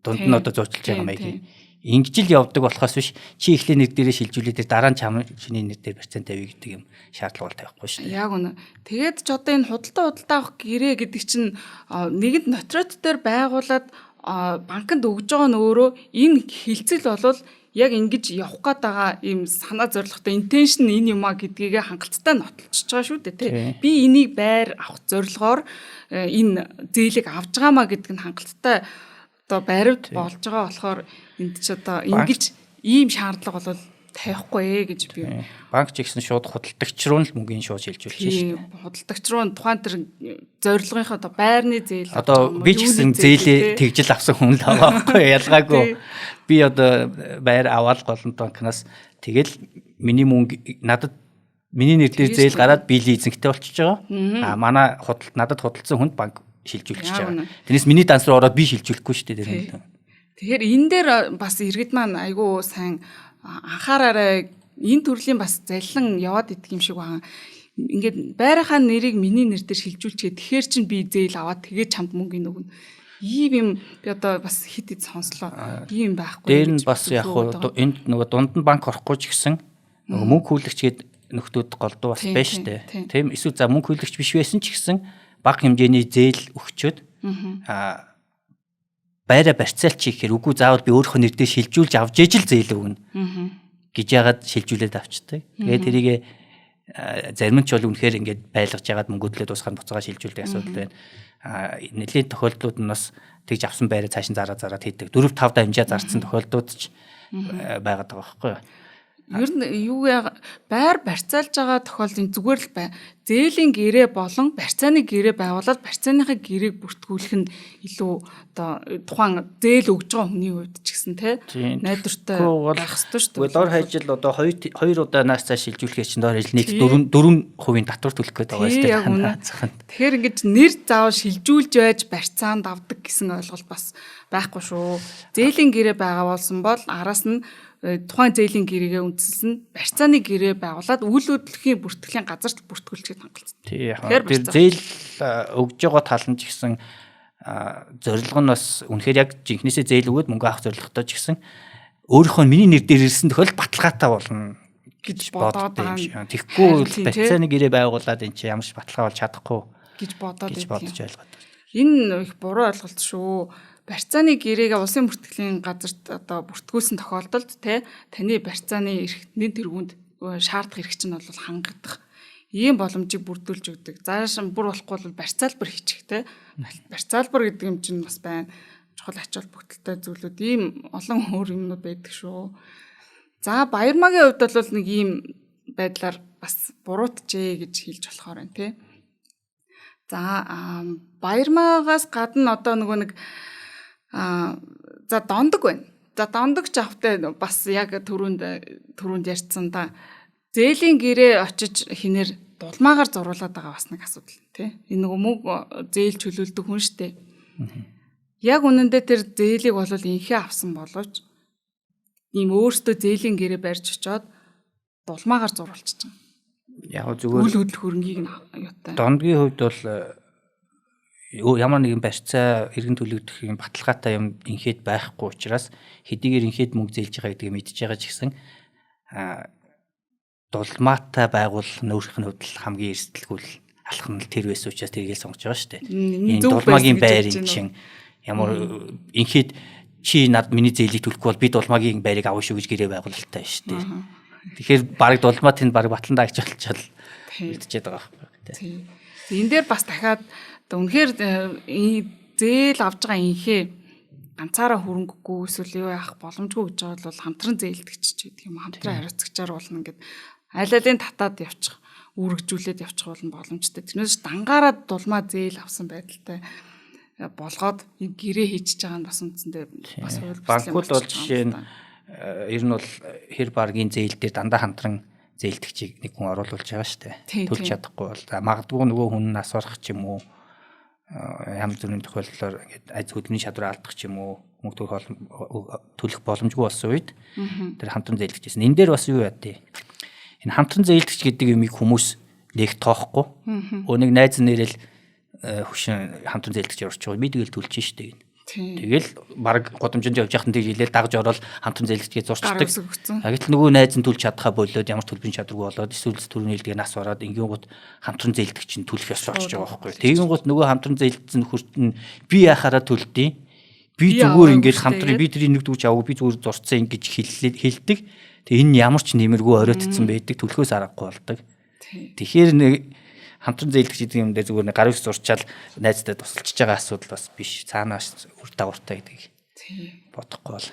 Дунд нь одоо зурчилж байгаа маяг. Ингэж л явдаг болохоос биш чи эхлээ нэр дээрээ шилжүүлээ тэр дараа нь чам чиний нэр дээр процент тавь гэдэг юм шаардлага тавихгүй шүү дээ. Яг үнэ. Тэгээд ч одоо энэ худалдаа авах гэрээ гэдэг чинь нэгэнт нотрот дээр байгуулад банкнд өгж байгаа нь өөрөө энэ хилцэл болвол яг ингэж явах гээд байгаа ийм санаа зорилготой интеншн энэ юм а гэдгийг хангалттай нотолчихж байгаа шүү дээ тий. Би энийг байр авах зорилгоор энэ зээлийг авж байгаамаа гэдэг нь хангалттай одоо байрвд болж байгаа болохоор энд ч одоо ингэж ийм шаардлага бол тавихгүй гэж би банк ч гэсэн шууд худалдагч руу л мөнгөний шууд шилжүүлж шүү дээ. Худалдагч руу тухайн тэр зорилгынхаа одоо байрны зээл одоо би ч гэсэн зээлээ тэгжил авсан хүн л байгаа байхгүй ялгаагүй. Би одоо байр аваад голлон банкнаас тэгэл миний мөнгө надад миний нэр дээр зээл гараад би лизингтэй болчихж байгаа. Манай надад худалдсан хүнд банк шилжүүлчихэж байгаа. Тэрнээс миний данс руу ороод би шилжүүлэхгүй шүү дээ. Тэгэхээр энэ дээр бас иргэд маань айгүй сайн анхаараарай. Энэ төрлийн бас заллан яваад идэх юм шиг байгаа. Ингээд байрынхаа нэрийг миний нэр дээр шилжүүлчихээ. Тэгэхээр чин би зээл аваад тэгээд чамд мөнгө өгнө. Ийм юм би одоо бас хит хит сонслоо. Ийм байхгүй. Дээр нь бас яг хуу энд нөгөө дунд нь банк орохгүй ч гэсэн нөгөө мөнгө хүлэгч гээд нөхдүүд голдуу бас байна штэ. Тийм эсвэл за мөнгө хүлэгч биш байсан ч гэсэн бага хэмжээний зээл өгчөөд байраа барьцаалчих гэхээр үгүй заавал би өөрийнхөө нэр дээр шилжүүлж авч ижил зээл өгнө гэж яагаад шилжүүлээд авчдаг. Тэгээд тэрийг зарим нь ч бол үнэхээр ингээд байлгаж яагаад мөнгөдлөө дуусахад буцаага шилжүүлдэг асуудал байна. Нэлийн тохиолдлууд нь бас тэгж авсан байраа цааш нь зараад хийдэг. 4-5 дамжаа зарцсан тохиолдлууд ч байгаад байгаа байхгүй юу? Ер нь юу байр барьцаалж байгаа тохиолдолд зүгээр л зээлийн гэрээ болон барьцааны гэрээ байгуулаад барьцааныхаа гэрээг бүртгүүлэх нь илүү одоо тухайн зээл өгж байгаа хүний хувьд ч гэсэн тий найдвартай байх ёстой шүү дээ. Дор хajил одоо 2 удаанаас цааш шилжүүлэхээр чинь дор хajил нэг 4% татвар төлөх гээд байгаа шүү дээ. Тэгэхээр ингэж нэр заавал шилжүүлж байж барьцаанд авдаг гэсэн ойлголт бас байхгүй шүү. Зээлийн гэрээ байгаа болсон бол араас нь тухайн зээлийн гэрээгээ үндэслэн барьцааны гэрээ байгуулад үйл хөдлөлийн бүртгэлийн газарт бүртгүүлчихэд хангалттай. Тий яг. Тэр зээл өгж байгаа тал нь ч гэсэн зорилго нь бас үнэхээр яг жинхнээсээ зээл өгөөд мөнгө авах зорилготой ч гэсэн өөрийнхөө миний нэр дээр ирсэн тохиолдолд баталгаатай болно гэж боддог юм шиг. Тэгэхгүй барьцааны гэрээ байгуулад энэ чинь ямар ч баталгаа болж чадахгүй гэж бодож ойлгоод. Энэ их буруу ойлголт шүү. Барьцааны гэрээгээ улсын бүртгэлийн газарт одоо бүртгүүлсэн тохиолдолд таны барьцааны эрхтний тэргуунд шаардах эрх чинь бол хангагдах ийм боломжийг бүрдүүлж өгдөг. Зааш бүр болохгүй бол барьцаалбар хийчих барьцаалбар гэдэг юм чинь бас байна. Чухал ач холбогдолтой зүйлүүд ийм олон өөр юмнууд байдаг шүү. За Баярмаагийн хувьд бол нэг ийм байдлаар бас буруутжээ гэж хэлж болохоор байна тий. За Баярмаагаас гадна одоо нөгөө нэг за дондог байна. За дондогч автай бас яг түрүүнд ярьсан да. Зээлийн гэрээ очиж хинээр дулмаагаар зурулаад байгаа бас нэг асуудал тий. Энэ нөгөө мөг зээл чөлөөлдөг хүн штэ. Яг үнэндээ тэр зээлийг бол инхээ авсан боловч ийм өөртөө зээлийн гэрээ барьж очоод дулмаагаар зурулчих чинь. Яг зүгээр үйл хөдлөх хөрөнгийг юутай. Дондгийн хувьд бол ямар нэгэн барьцаа иргэн төлөгдөх юм баталгаатай юм инхээд байхгүй учраас хэдийгээр инхээд мөнгө зээлж байгаа гэдгийг мэдж байгаа ч гэсэн дулмаатай байгуул нөөрийнх нь хувьд хамгийн эрсдэлгүй алах нь тэр байсан учраас тэрийг сонгож байгаа шүү дээ. Энэ дулмаагийн байрын чинь ямар инхээд чи над миний зээлийг төлөхгүй бол би дулмаагийн байрыг авах шүү гэж гэрээ байгуулалтаа шүү дээ. Тэгэхээр баг дулмаа тэнд баг батландаа гэж болчихвол мэдчихэд байгаа байхгүй тий. Энэ дээр бас дахиад үнэхээр зээл авж байгаа инхээ ганцаараа хөрөнгөгүй эсвэл юу яах боломжгүй гэж байгаа бол хамтран зээлдэгч гэдэг юм. Хамтран хариуцагчаар болно гэд аль-алын татаад явчих, үүргэжүүлээд явчих боломжтой. Тэрнээс дангаараа дулмаа зээл авсан байдалтай болгоод гэрээ хийчихэж байгаа нь бас үндсэндээ бас хууль банкуд бол жишээ нь ер нь бол хэр баргийн зээл дээр дандаа хамтран зээлдэгчийг нэг хүн оруулуулж байгаа шүү дээ. Төлж чадахгүй бол магадгүй нөгөө хүн нас барах ч юм уу ямар зүрийн тохиолдлоор ингээд айц хөдөлмөрийн чадвар алдах ч юм уу мөнгө төлөх боломжгүй болсон үед тэр хамтран зээлдэгчсэн. Энэ дээр бас юу яа дээ. Энэ хамтран зээлдэгч гэдэг юмыг хүмүүс нэг тоохгүй. Өөнийг найз нэрэл хөшин хамтран зээлдэгч орч байгаа. Би тэгэл төлж штэ гин. Тэгэл баг годомжинд явж яхад тэг жилээ дагж ороод хамтран зээлдэгчгээ зурчдаг. Гэтэл нөгөө найз нь төлж чадхаа болоод ямар төлбөрийн чадваргүй болоод эсвэл төрний хэлдгээ нас бараад ингийн гут хамтран зээлдэгч нь төлөх ёстой болчихж байгаа байхгүй. Тэгин гут нөгөө хамтран зээлдсэн хүртэн би яхаараа төлдөө. Би зүгээр ингээд хамтран би тэрийг нэг дүүч аваа би зүгээр зурцсан ингэж хэлдэг. Тэг энэ ямар ч нэмэргүй оройтцсан байдаг төлөхөөс аргагүй болдог. Тэгэхээр нэг хамтран зээлдэгч гэдэг юм дээр зүгээр нэг гарын зурчаал найздаа тусалчиж байгаа асуудал бас биш. Цаанаас үр дагавартай гэдгийг бодохгүй бол.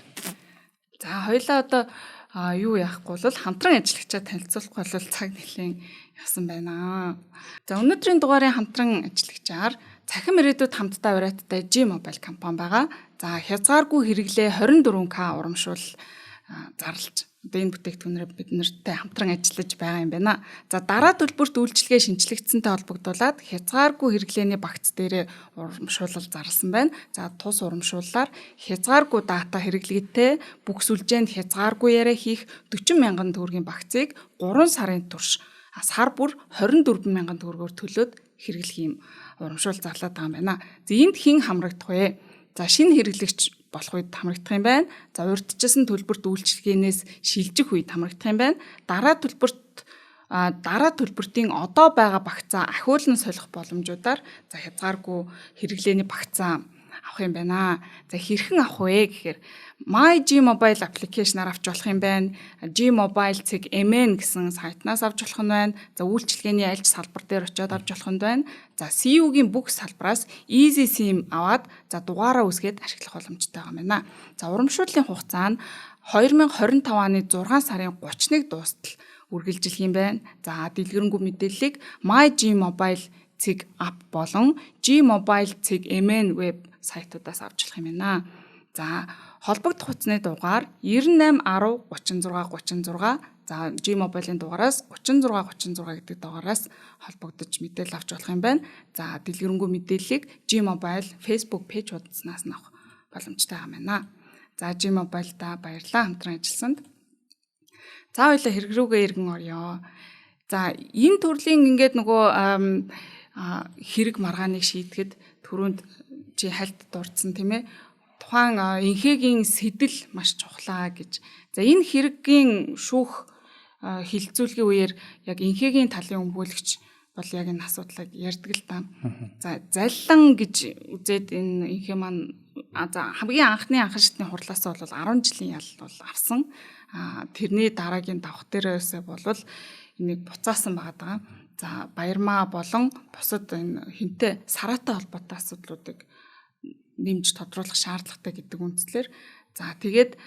За хоёлаа одоо юу яахгүй бол хамтран ажиллагчаа танилцуулахгүй бол цаг нэлээд явсан байна. За өнөөдрийн дугаарын хамтран ажиллагчаар цахим ирээдүйд хамтдаа уриаттай G-Mobile компани байгаа. За хязгааргүй хэрэглээ 24К урамшуул зарлж одоо энэ бүтээгдэхүүнээр бид нартай хамтран ажиллаж байгаа юм байна. За дараа төлбөрт үйлчилгээ шинжлэгдсэнтэй холбогдуулаад хязгааргүй хэрэглээний багц дээрээ урамшуулал зарласан байна. За тус урамшууллаар хязгааргүй дата хэрэглээтэй бүх сүлжээнд хязгааргүй яриа хийх 40,000 төгрөгийн багцыг 3 сарын турш сар бүр 24,000 төгрөгөөр төлөөд хэрэглэх юм урамшуул зарлаад байгаа юм байна. За энд хэн хамрагдах вэ? За шинэ хэрэглэгч болох үед хамрагдах юм байна. За урьдчилсан төлбөрт үйлчилгээнээс шилжих үед хамрагдах юм байна. Дараа төлбөртийн одоо байгаа багцаа ахиулан солих боломжуудаар за хязгааргүй хэрэглээний багцаа авах юм байна. За хэрхэн авах вэ гэхээр My G-Mobile application-аар авч болох юм байна. G-Mobile цэг MN гэсэн сайтнаас авч болох нь байна. За үйлчилгээний аль ч салбар дээр очиод авч болох нь байна. За CU-гийн бүх салбараас Easy SIM аваад за дугаараа үсгээд ашиглах боломжтой байгаа юм байна. За урамшууллын хугацаа нь 2025 оны 6 сарын 31-нд дуустал үргэлжилэх юм байна. За дэлгэрэнгүй мэдээллийг My G-Mobile цэг app болон G-Mobile цэг MN web сайтуудаас авч болох юм байна. За холбогдох утасны дугаар 98 10 36 36. За G-Mobile-ийн дугаараас 36 36 гэдэг дугаараас холбогдож мэдээлэл авч болох юм байна. За дэлгэрэнгүй мэдээллийг G-Mobile Facebook пэйж хуудаснаас нь авах боломжтой юм байна. За G-Mobile-та баярлалаа хамтран ажилласанд. За хоёлаа хэрэг рүүгээ иргэн орё. За энэ төрлийн ингээд нөгөө хэрэг маргааныг шийдэхэд түрүүнд чи хальт дурдсан тийм ээ. Тухайн инхээгийн сэдэл маш чухлаа гэж. За энэ хэрэггийн шүүх хилцүүлгийн үеэр яг инхээгийн талын өмгөөлөгч бол яг энэ асуудлыг ярьдаг л та. За заллан гэж үзээд энэ инхээ маань за хамгийн анхны анхан шатны хурлаас бол 10 жилийн ял бол авсан. Тэрний дараагийн давх дээрээс бол энийг буцаасан байгаа. За Баярмаа болон бусад энэ хинтээ сараатай холбоотой асуудлуудыг нэмж тодруулах шаардлагатай гэдэг үндслээр за тэгээд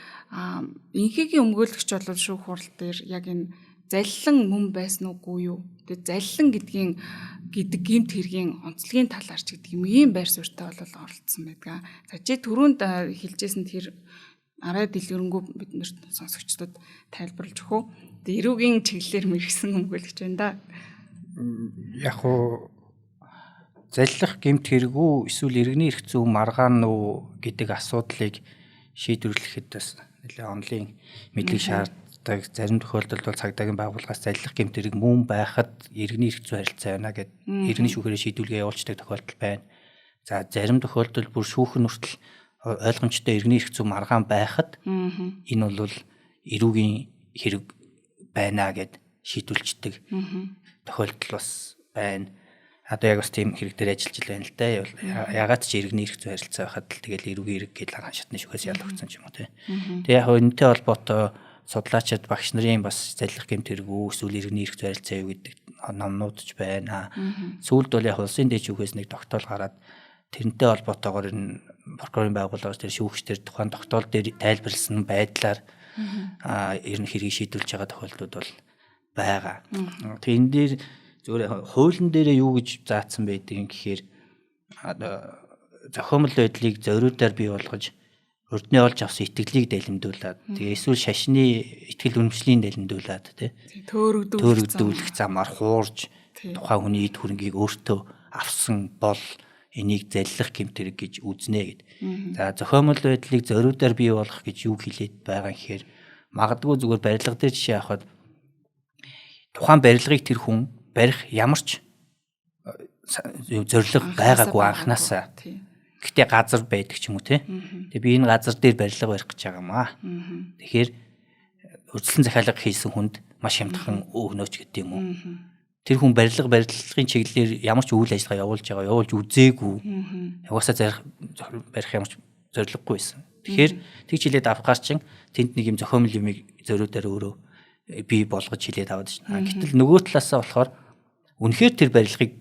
инхээгийн өмгөөлөгч бол шүүх хурал дээр яг энэ заллан мөн байсан уугүй юу? Тэгээд заллан гэдэг гэмт хэргийн онцлогийн талаарч гэдэг юм ийм байр суурьтай бол оролцсон байдаг. За чи түрүүнд хэлжсэн тэр арай дэлгэрэнгүй биднэрт сонсогчдод тайлбарлаж өгөө. Эрүүгийн чиглэлээр мэрэгсэн хөнгөлөгч байна да. Яг уу заллах гэмт хэрэгүү эсвэл иргэний эрх зүйн маргаан уу гэдэг асуудлыг шийдвэрлэхэд бас нэлээд онлын мэдлэг шаарддаг. Зарим тохиолдолд бол цагдаагийн байгууллагаас заллах гэмт хэрэг мөн байхад иргэний эрх зүйн харилцаа байна гэд иргэний шүүхээрээ шийдвүлгээ явуулдаг тохиолдол байна. За зарим тохиолдолд бүр шүүхэн хүртэл ойлгомжтой иргэний эрх зүйн маргаан байхад энэ бол эрүүгийн хэрэг байна гэд шийдвэрлждэг тохиолдол бас байна. Одоо яг бас тийм хэрэг дээр ажиллаж байна л да. Ягаад ч иргэний эрх зүйн харилцаа байхад л тэгэл эрүүгийн хэрэг гэж хан шатны шүүхээс ялгагдсан юм уу те. Тэгээ яг энэтэй холбоотой судлаачид багш нарын бас заллах гэмт хэрэг эсвэл иргэний эрх зүйн харилцаа юу гэдэг номнууд ч байна. Сүүлд бол яг улсын дэд шүүхээс нэг тогтоол гараад тэрнтэй холбоотойгоор энэ прокурорын байгууллагаас тэр шүүгчдэр тухайн тогтоол дээр тайлбарлсан байдлаар ер нь хэргийг шийдвэрлэж байгаа тохиолдлууд бол байгаа. Тэгээ энэ дээр зүгээр хуулийн дээрээ юу гэж заасан байдаг юм гэхээр зохиомжтой байдлыг зориудаар бий болгож урдны олж авсан итгэлийг дэлгэмдүүлээд тэгээ эсвэл шашны итгэл үнэмшлийн дэлгэмдүүлээд тий төөрөгдүүлэх замаар хуурж тухайн хүний эд хөрөнгийг өөртөө авсан бол энийг заллах гэмт хэрэг гэж үзнэ гэд. За зохиомжтой байдлыг зориудаар бий болгох гэж юу хэлээд байгаа юм гэхээр магадгүй зүгээр барилга дээр жишээ авахад тухайн барилгыг тэр хүн барих ямар ч зорилго байгаагүй анханасаа. Гэхдээ газар байдаг ч юм уу те. Тэгээ би энэ газар дээр барилга барих гэж байгаа юм аа. Тэгэхээр үржилсэн захиалга хийсэн хүнд маш хямдхан өгнөөч гэдэг юм уу. Тэр хүн барилгын чиглэлээр ямар ч үйл ажиллагаа явуулж үзээгүй. Угаасаа барих ямар ч зорилгогүй байсан. Тэгэхээр тэгж хилээд авахаар чин тэнд нэг юм зохиомл юмыг зориудаар өөрөө бий болгож хилээд аваад шнаа. Гэтэл нөгөө талаасаа болохоор үнэхээр тэр барилгыг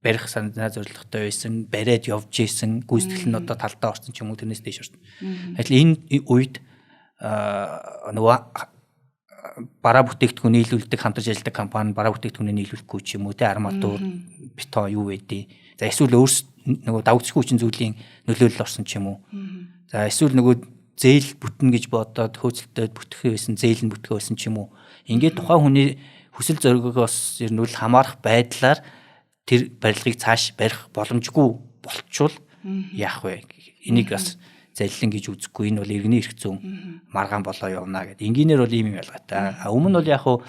барих санаа зорилготой байсан, бариад явж исэн, гүйцэтгэл нь одоо талдаа орсон ч юм уу тэрнээс дэш орсон. Ажил энэ үед нөгөө бараа бүтээгдэхүүн нийлүүлдэг хамтарч ажилладаг компани бараа бүтээгдэхүүнээ нийлүүлэхгүй ч юм уу те арматур, бетон юу байдیں۔ За эсвэл нөгөө давгцгүй хүчин зүйлийн нөлөөлөл орсон ч юм уу. За эсвэл нөгөө зээл бүтэн гэж бодоод хөөцөлтөд бүтгэх байсан, зээл нь бүтгэх байсан ч юм уу. Ингээд тухайн хүний хүсэл зорилгоос ер нь үл хамаарах байдлаар тэр барилгыг цааш барих боломжгүй болчвол яах вэ? Энийг бас заллин гэж үзэхгүй. Энэ бол иргэний эрх зүйн маргаан болоо явна гэдэг. Энгийнээр бол ийм юм ялгаатай. Өмнө нь бол яг хуу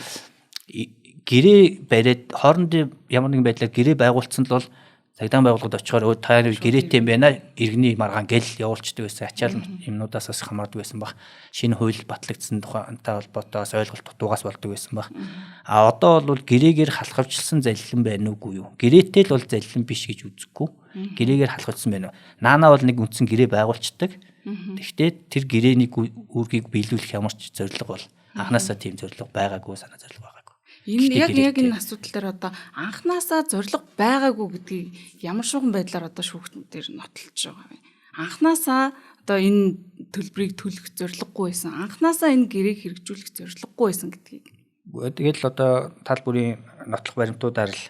гэрээ бариад хоорондын ямар нэгэн байдлаар гэрээ байгуулсан л бол цагдаагийн байгууллагад очихоор та нар гэрээтэй юм байна. Иргэний маргаан гэл явуулчихдаг байсан. Ачаал юмнуудаас бас хамаардаг байсан баг. Шинэ хууль батлагдсан тухайнтай холбоотойгоос ойлголт дутуугаас болдог байсан баг. А одоо бол гэрээгээр халахвчилсан заллин байна уугүй юу? Гэрээтэй л бол заллин биш гэж үзэхгүй. Гэрээгээр халахвчилсан байна уу? Наанаа бол нэг үндсэн гэрээ байгуулцдаг. Тэгэхдээ тэр гэрээний үүргийг биелүүлэх ямар ч зорилго бол анханасаа тийм зорилго байгаагүй, санаа зорилго байгаагүй. Энэ яг энэ асуудал дээр одоо анханасаа зорилго байгаагүй гэдгийг ямар шугам байдлаар одоо шүүхтэн дээр нотолж байгаа вэ? Анханасаа одоо энэ төлбөрийг төлөх зорилгогүй байсан. Анханасаа энэ гэрээг хэрэгжүүлэх зорилгогүй байсан гэдгийг. Тэгэл одоо тал бүрийн нотлох баримтуудаар л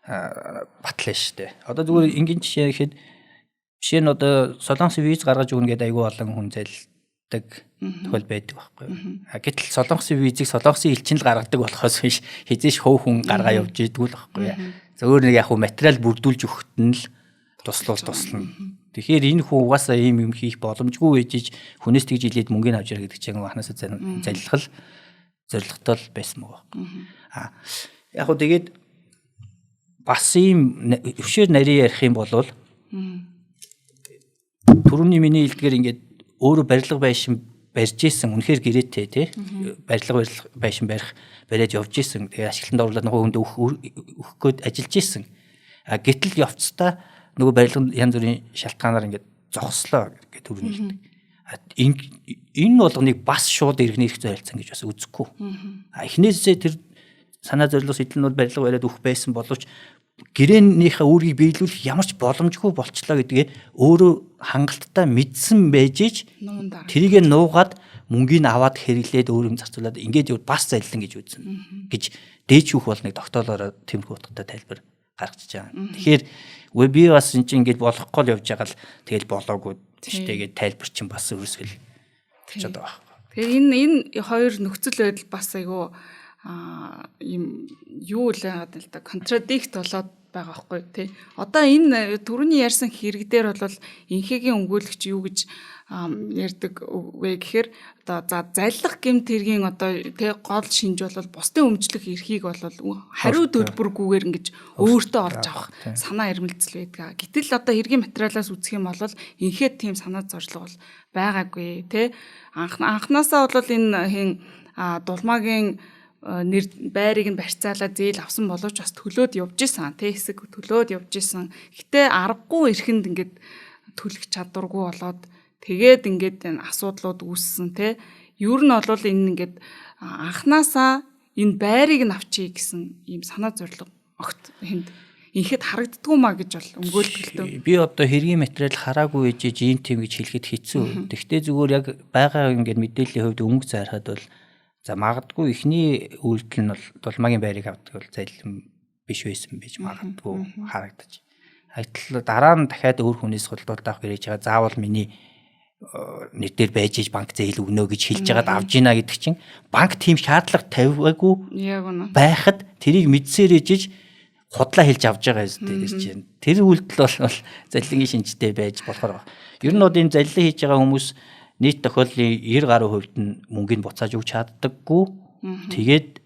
батлаа штэ. Одоо зүгээр энгийн жишээ гэхэд жишээ нь одоо солонгосын виз гаргаж өгнө гэдэг айгүй олон хүн залдаг тохиол байдаг байхгүй юу. Гэтэл солонгосын визийг солонгосын элчин л гаргадаг болохоос биш хизээш хөө хүн гаргаа явж идэггүй л байхгүй юу. Зөвөр нэг яг хөө материал бүрдүүлж өгөхт нь л туслана. Тэгэхээр энэ хүн угаасаа ийм юм хийх боломжгүй ээжиж хүнээс тэгж илээд мөнгөний авч ирэх гэдэг чинь анханасаа заллах л зорилготой л байсан мөн байхгүй. Яг хөө тэгээд бас ийм өвшөр нарийн ярих юм бол түрүүний миний хэлдгээр ингээд өөрөө барилга байшин барьж исэн үнэхээр гэрээтэй тий барилга байшин бариад явж исэн. Тэгээ ашиглалтанд оруулаад нөгөө хүнд өгөх гээд ажиллаж исэн. Гэтэл явцдаа нөгөө барилгын янз бүрийн шалтгаанаар ингээд зогслоо гэдэг түрүүний хэлдэг. Энэ болгоныг бас шууд иргэний эрх зүйн харилцаа гэж бас үзэхгүй. Эхнээсээ тэр санаа зорилго сэтэл нь барилга бариад өгөх байсан боловч гэрээнийхээ үүргийг биелүүлэх ямар ч боломжгүй болчлоо гэдгээ өөрөө хангалттай мэдсэн байжээж тэрийг нуугаад мөнгөний аваад хэрэглээд өөр юм зарцуулаад ингээд бас заллин гэж үзнэ гэж дээд шүүх бол нэг тогтоолоор тэмхүү утгатай тайлбар гаргачихж байгаа. Тэгэхээр би бас энэ чинь ингээд болохгүй л явж байгаа л тэгэл болоогүй тийштэйгээ тайлбар чинь бас өөрсгөл болчиход байгаа. Тэгээ энэ хоёр нөхцөл байдал бас айгүй ийм юу л яагаад л да контрадикт болоод байгаа байхгүй тий. Одоо энэ түрүүний ярьсан хэрэг дээр бол инхээгийн өмгөөлөгч юу гэж ярьдаг вэ гэхээр одоо за заллах гэмт хэргийн одоо тий гол шинж бол бусдын өмчлөх эрхийг бол хариу төлбөргүйгээр ингэж өөртөө олж авах санаа ирмэлцэл байдаг. Гэтэл одоо хэргийн материалаас үзэх юм бол инхээд тийм санаа зорилго бол байгаагүй тий. Анхнаасаа бол энэ хин дулмаагийн нэр байрыг нь барьцаалаад зээл авсан боловч бас төлөөд явж исэн тий хэсэг төлөөд явж исэн. Гэтэ аргагүй эрхэнд ингээд төлөх чадваргүй болоод тэгээд ингээд энэ асуудлууд үүссэн тий. Ер нь бол энэ ингээд анхнаасаа энэ байрыг нь авчий гэсэн ийм санаа зорилго огт энд инхэд харагддгүй маа гэж бол өмгөөлөлтөө. Би одоо хэргийн материал хараагүй ээжиж ийм тийм гэж хэлэхэд хэцүү. Тэгвэл зүгээр яг байгаа ингээд мэдээллийн хувьд өнгө зархад бол за магадгүй ихний үйлдэл нь бол дулмаагийн байрыг авдаг бол залим биш байсан байж магадгүй харагдаж. Хайтал дараа нь дахиад өөр хүнээс худалдуулалт авах гэж байгаа заавал миний нэр дээр байж иж банк зээл өгнө гэж хэлж байгаад авж гинэ гэдэг чинь банк тийм шаардлага тавиагүй байхад тэрийг мэдсээр ижиж худлаа хэлж авж байгаа юм чинь. Тэр үйлдэл бол залилын шинжтэй байж болохоор байна. Ер нь бол энэ залилын хийж байгаа хүмүүс нийт тохиоллын 90% нь мөнгөний буцааж өгч чаддаггүй. Тэгээд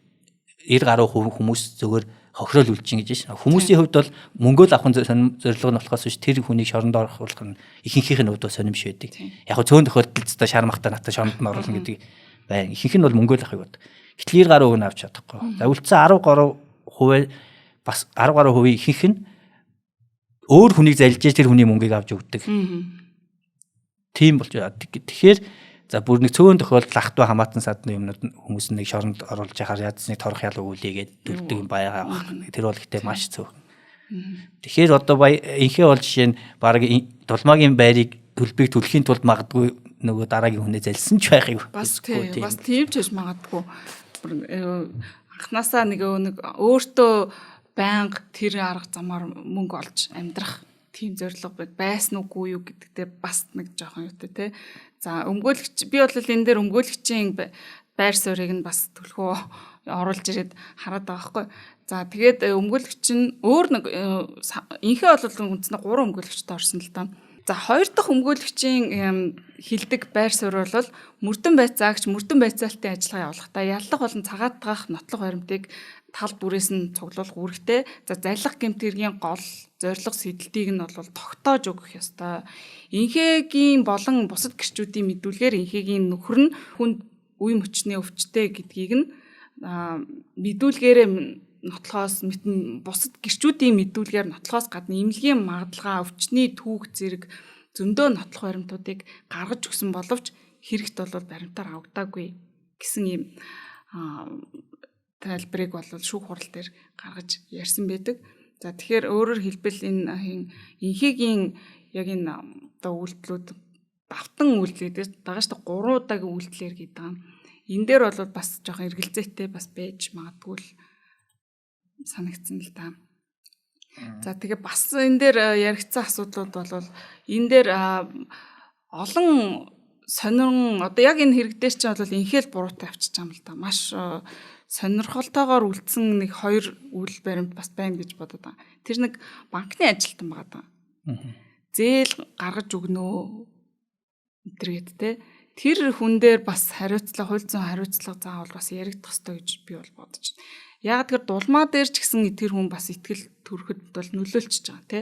90% хүмүүс зөвөр хохироол үлчин гэж байна. Хүмүүсийн хувьд бол мөнгөө л авахын зорилго нь болохоос биш тэр хүнийг шоронд оруулах нь ихэнхийнх нь хувьд бол сонирмш байдаг. Яг хөө цөөн тохиолдолд та шармахтаа натаа шоронд нь оруулна гэдэг байна. Ихэнх нь бол мөнгөө л авахыг бод. Гэтэл 90% нь авч чадахгүй. За үлдсэн 10% бас 10% ихэнх нь өөр хүнийг залилж тэр хүний мөнгийг авч өгдөг. Тийм болж байгаа. Тэгэхээр за бүр нэг цөөн тохиолдол ахтва хамаатан садны юмнууд хүмүүс нэг шоронд оруулж яхаар ядсныг торох ял өгүүлээгээд төлдөг юм байгаа. Тэр бол гэтээ маш зөв. Тэгэхээр одоо инхээ бол жишээ нь баг дулмаагийн байрыг төлбөрийг төлөхийн тулд магадгүй нөгөө дараагийн хүнээ залсан ч байхыг бас тийм ч гэж магадгүй. Анхнаасаа нэг өөртөө байнга тэр арга замаар мөнгө олж амьдрах тийм зорилго байсан уугүй юу гэдэгтээ бас нэг жоохон юутай тий. За өмгөөлөгч би бол энэ дээр өмгөөлөгчийн байр суурийг нь бас төлхөө оруулж ирээд хараад байгаа байхгүй. За тэгээд өмгөөлөгч нь өөр нэг инхээ бол үндснээ 3 өмгөөлөгчтэй орсон л даа. За 2 дахь өмгөөлөгчийн хилдэг байр суурь бол мөрдөн байцаагч мөрдөн байцаалтын ажиллагаа явуулахдаа яллах болон цагаатгах нотлох баримтыг тал бүрээс нь цуглуулах үүрэгтэй. За заллах гэмтэргийн гол зорилго сэдэлтийг нь бол тогтоож өгөх ёстой. Инхээгийн болон бусад гэрчүүдийн мэдүүлгээр инхээгийн нөхөр нь хүнд үе мөчний өвчтэй гэдгийг нь мэдүүлгээрээ нотлохоос бусад гэрчүүдийн мэдүүлгээр нотлохоос гадна эмнэлгийн магадлага өвчний түүх зэрэг зөндөө нотлох баримтуудыг гаргаж өгсөн боловч хэрэгт бол баримтаар авагдаагүй гэсэн ийм тайлбарыг бол шүүх хурал дээр гаргаж ярьсан байдаг. За тэгэхээр өөрөөр хэлбэл энэ инхээгийн яг энэ одоо үйлдэлүүд давтан үйлдэл гэдэг байгаа шүү дээ 3 удаагийн үйлдэлэр гэдэг юм. Энэ дээр бол бас жоохон эргэлзээтэй бас байж магадгүй л санагдсан л та. За тэгээ бас энэ дээр яригдсан асуудлууд бол энэ дээр олон сонирн одоо яг энэ хэрэг дээр чинь бол инхэл буруутай авчиж байгаа юм л да. Маш сонирхолтойгоор үлдсэн нэг 2 үйл баримт бас байна гэж бодод байгаа. Тэр нэг банкны ажилтан байгаа даа. Зээл гаргаж өгнөө өдргээд те. Тэр хүн дээр бас хариуцлага, хууль зүйн хариуцлага заавал бас яригдах ёстой гэж би бол бодож байна. Яг тэр дулмаа дээр ч гэсэн тэр хүн бас итгэл төрөхөд бол нөлөөлчихөж байгаа те.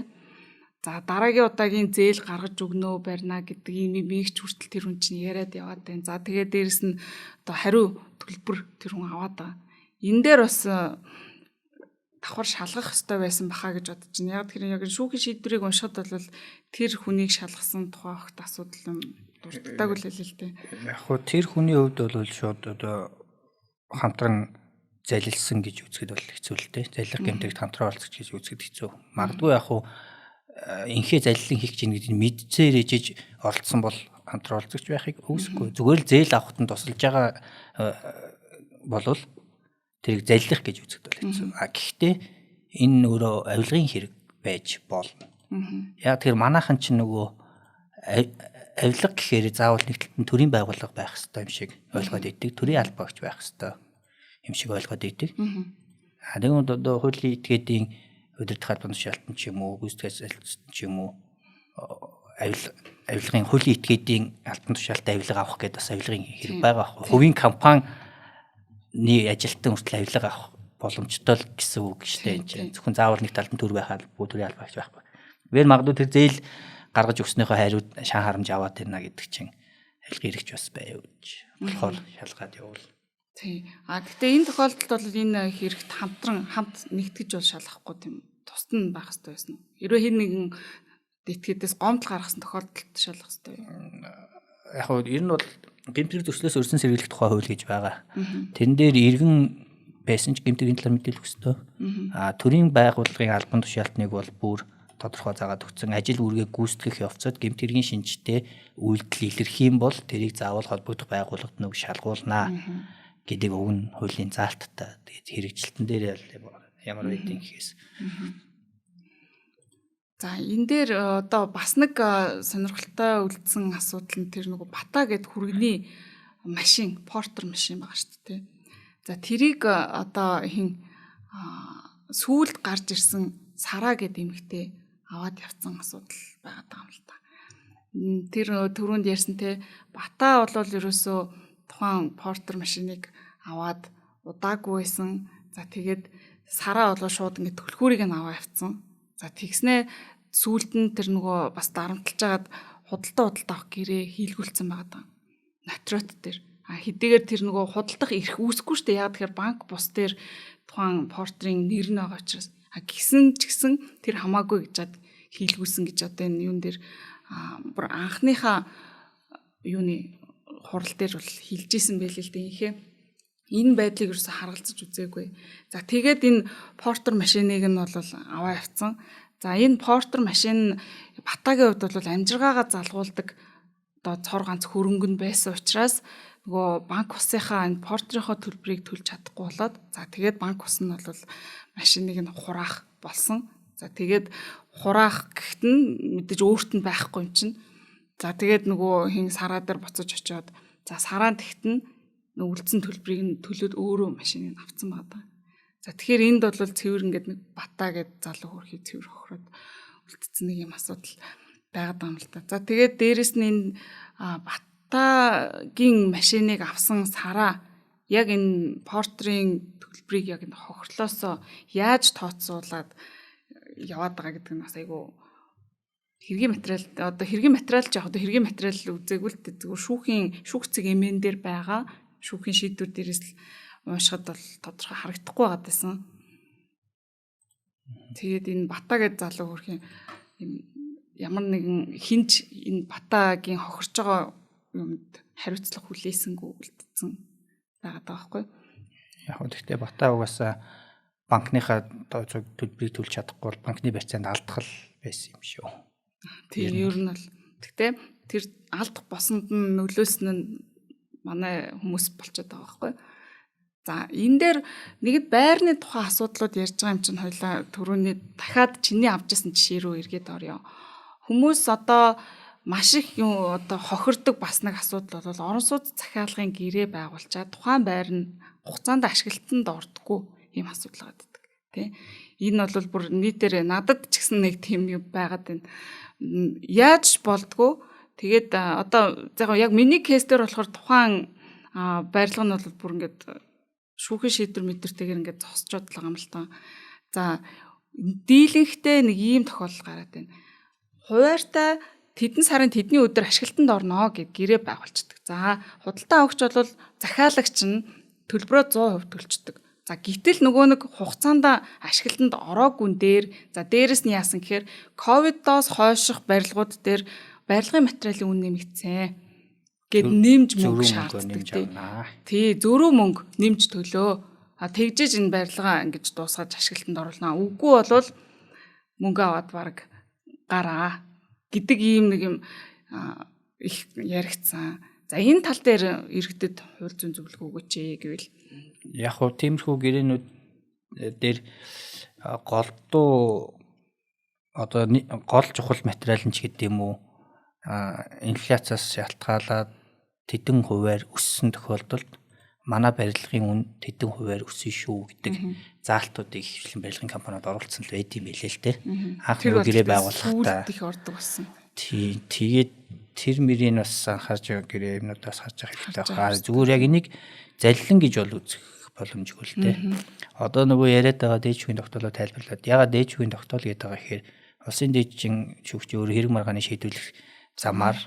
За дараагийн удаагийн зээл гаргаж өгнөө барина гэдэг юм мигч хүртэл тэр хүн чинь яриад яваад байна. За тэгээд дээрэс нь одоо хариу төлбөр тэр хүн аваад байгаа. Энэ дээр бас давхар шалгах ёстой байсан баха гэж бодож байна. Яг тэр яг шүүхийн шийдвэрийг уншихад бол тэр хүнийг шалгасан тухай огт асуудал юм дурддаг л хэлээ л дээ. Яг хөө тэр хүний хувьд бол шууд одоо хамтран залилсан гэж үзэхэд бол хэцүү л дээ. Залилах гэмтэгт хамтран оролцож гэж үзэхэд хэцүү. Магадгүй яг хөө инхээ залилан хийх чинь гэдэг нь мэдцээр ижиж оролцсон бол хамтран оролцогч байхыг өгсөхгүй. Зүгээр л зээл авахт нь тусалж байгаа болвол тэрийг залилах гэж үзэхэд бол хэцүү. Гэхдээ энэ өөрөө авилгын хэрэг байж болно. Яг тэр манайхан чинь нөгөө авилга гэхээр заавал нэг талд нь төрийн байгууллага байх хэрэгтэй юм шиг ойлгоод идэг. Төрийн албаагч байх хэрэгтэй юм шиг ойлгоод идэг. Тэгвэл одоо хуулийн этгээдийн удирдах албан тушаалтан ч юм уу, гүйцэтгэх ажлын ч юм уу авилгын хуулийн этгээдийн албан тушаалтай авилга авах гэдэг бас авилгын хэрэг байгаа. Хувийн компани ажилтан хүртэл авилга авах боломжтой л гэсэн үг шүү дээ. Зөвхөн заавал нэг талд нь төр байх албагүй, төрийн албаагч байхгүй. Вэр магадгүй тэр зээл гаргаж өгснөөхөө хариуд шан харамж аваад ирнэ гэдэг чинь авилгын хэрэгч бас байв гэж болохоор шалгаад явуул. Тий. Гэхдээ энэ тохиолдолд бол энэ хэрэгт хамт нэгтгэж бол шалгахгүй тийм тусад нь байх хэрэгтэй байсан уу? Хэрвээ хэн нэгэн этгээдээс гомдол гаргасан тохиолдолд шалгах хэрэгтэй юу? Яг хөө ер нь бол гэмтрэг төслөөс өрсөн сэргийлэх тухай хууль гэж байгаа. Тэрэн дээр иргэн байсан ч гэмтрийн талаар мэдээлэх ёстой. Төрийн байгууллагын албан тушаалтныг бол бүр тодорхой заагаад өгсөн ажил үүргээ гүйцэтгэх явцад гэмтрийн шинжтэй үйлдэл илэрхий юм бол тэрийг заавал холбогдох байгууллагад нэг шалгуулнаа гэдэг үг нь хуулийн заалттай. Тэгээд хэрэгжилтэн дээр ямар байдгийг гэхээс. За энэ дээр одоо бас нэг сонирхолтой үлдсэн асуудал нь тэр нөгөө бата гэд хүргэний машин, портер машин байгаа шүү дээ. За тэрийг одоо хин сүүлд гарч ирсэн Сара гэд эмэгтэй аваад явцсан асуудал байгаа юм л да. Тэр түрүүнд ярьсан те бата бол ерөөсөө тухайн портер машиныг аваад удаагүй байсан. За тэгээд Сара бол шууд ингэ төлхүүрийг нь аваа явцсан. За тэгснэ сүүлд нь тэр нөгөө бас дарамтлаж агаад худалдаа авах гэрээ хийлгүүлсэн байгаа даа. Нотрот дээр. Хэдийгээр тэр нөгөө худалдах эрх үүсэхгүй шүү дээ. Яг тэгэхээр банк бус дээр тухайн портерийн нэр нь байгаа учраас гисэн ч гэсэн тэр хамаагүй гэжээд хийлгүүлсэн гэж одоо энэ юун дээр бүр анхныхаа юуны хурал дээр бол хилжсэн байлээ л дээ инхээ. Энэ байдлыг юусэн харгалзаж үзээгүй. За тэгээд энэ портер машиныг нь бол аваа явцсан. За энэ портер машин Батагийн хувьд бол амжиргаагаа залгуулдаг одоо цор ганц хөрөнгө нь байсан учраас нөгөө банк усынхаа энэ портерийнхоо төлбөрийг төлж чадахгүй болоод за тэгээд банк ус нь бол машиныг нь хураах болсон. За тэгээд хураах гэхэд нь мэдээж өөрт нь байхгүй юм чинь. За тэгээд нөгөө хин Сараа дээр буцаж очиод за Сараа тэгт нь үлдсэн төлбөрийг нь төлөөд өөрөө машиныг авцсан байгаа. За тэгэхээр энд бол цэвэр ингээд нэг бата гэд залуу хөрхий цэвэр хохроод үлдсэн нэг юм асуудал байгаад байгаа юм л та. За тэгээд дээрэс нь энэ батагийн машиныг авсан Сараа яг энэ портерийн төлбөрийг яг энэ хохирлоосоо яаж тооцоолаад яваад байгаа гэдэг нь бас айгүй хэргийн материал одоо хэргийн материал ч яг одоо хэргийн материал үзээгүй л зүгээр шүүх цэг эмэн дээр байгаа шүүхийн шийдвэр дээрээс л уушхад бол тодорхой харагдахгүй байгаа байсан. Тэгээд энэ бата гэж залуу хөрхийн ямар нэгэн хинж энэ батагийн хохирч байгаа юмд хариуцлага хүлээсэнгүй үлдсэн байгаа даахгүй. Яг нь гэхдээ бата угаасаа банкныхаа төлбөрийг төлж чадахгүй бол банкны барьцаанд алдах л байсан юм шүү. Тийм ер нь бол гэхдээ тэр алдах босонд нь нөлөөлсөн нь манай хүмүүс болчиход байгаа байхгүй. За энэ дээр нэгд байрны тухай асуудлууд ярьж байгаа юм чинь хоёлаа түрүүний дахиад чиний авчихсан жишээ рүү эргээд орё. Хүмүүс одоо маш их юм одоо хохирдог бас нэг асуудал бол орон сууц захиалгын гэрээ байгуулчаад тухайн байр нь хугацаанд ашиглалтанд ордоггүй ийм асуудал гаддаг тий. Энэ бол бүр нийтээр надад ч гэсэн нэг тийм юм байгаад байна. Яаж болдгоо тэгээд одоо яг миний кейс дээр болохоор тухайн барилга нь бол бүр ингээд шүүхийн шийдвэр мэдэртэйгээр ингээд зогсчод л байгаа юм л та. За дийлэнхтэй нэг ийм тохиолдол гараад байна. Хуваартай тэдэн сарын тэдний өдөр ашиглалтанд орно гэд гэрээ байгуулцдаг. За худалдаа авагч бол захиалагч нь төлбөрөө 100% төлцдөг. За гэтэл нөгөө нэг хугацаанд ашиглалтанд ороогүй дээр за дээрэс нь яасан гэхээр ковидоос хойших барилгууд дээр барилгын материалын үн нэмэгдсэн гэд нэмж мөнгө шаарддаг тий зөрүү мөнгө нэмж төлөө тэгжиж энэ барилгаа ингэж дуусгаж ашиглалтанд оруулнаа үгүй болвол мөнгө аваад баг гараа гэдэг ийм нэг юм их яригдсан. За энэ тал дээр иргэдэд хууль зүйн зөвлөгөө өгөөч гэвэл яг хөө тиймэрхүү гэрээнүүд дээр голдуу одоо гол чухал материал нь ч гэдэг юм уу инфляциас шалтгаалаад тэдэн хувиар өссөн тохиолдолд манай барилгын үн тэдэн хувиар өссөн шүү гэдэг заалтуудыг хвшлэн барилгын компаниуд оруулсан л байд юм билээ л дээ. Анх гэрээ байгуулахдаа их ордог болсон. Тэгээд тэр мөрийг бас анхаарч гэрээ юмнуудаас харж явах хэрэгтэй байна. Зүгээр яг энийг заллин гэж бол үзэх боломжгүй л дээ. Одоо нөгөө яриад байгаа дээд шүүхийн тогтоолоо тайлбарлаад ягаад дээд шүүхийн тогтоол гэдэг байгаа гэхээр улсын дээдшин шүүгч өөр хэрэг маргааны шийдвэрлэх замаар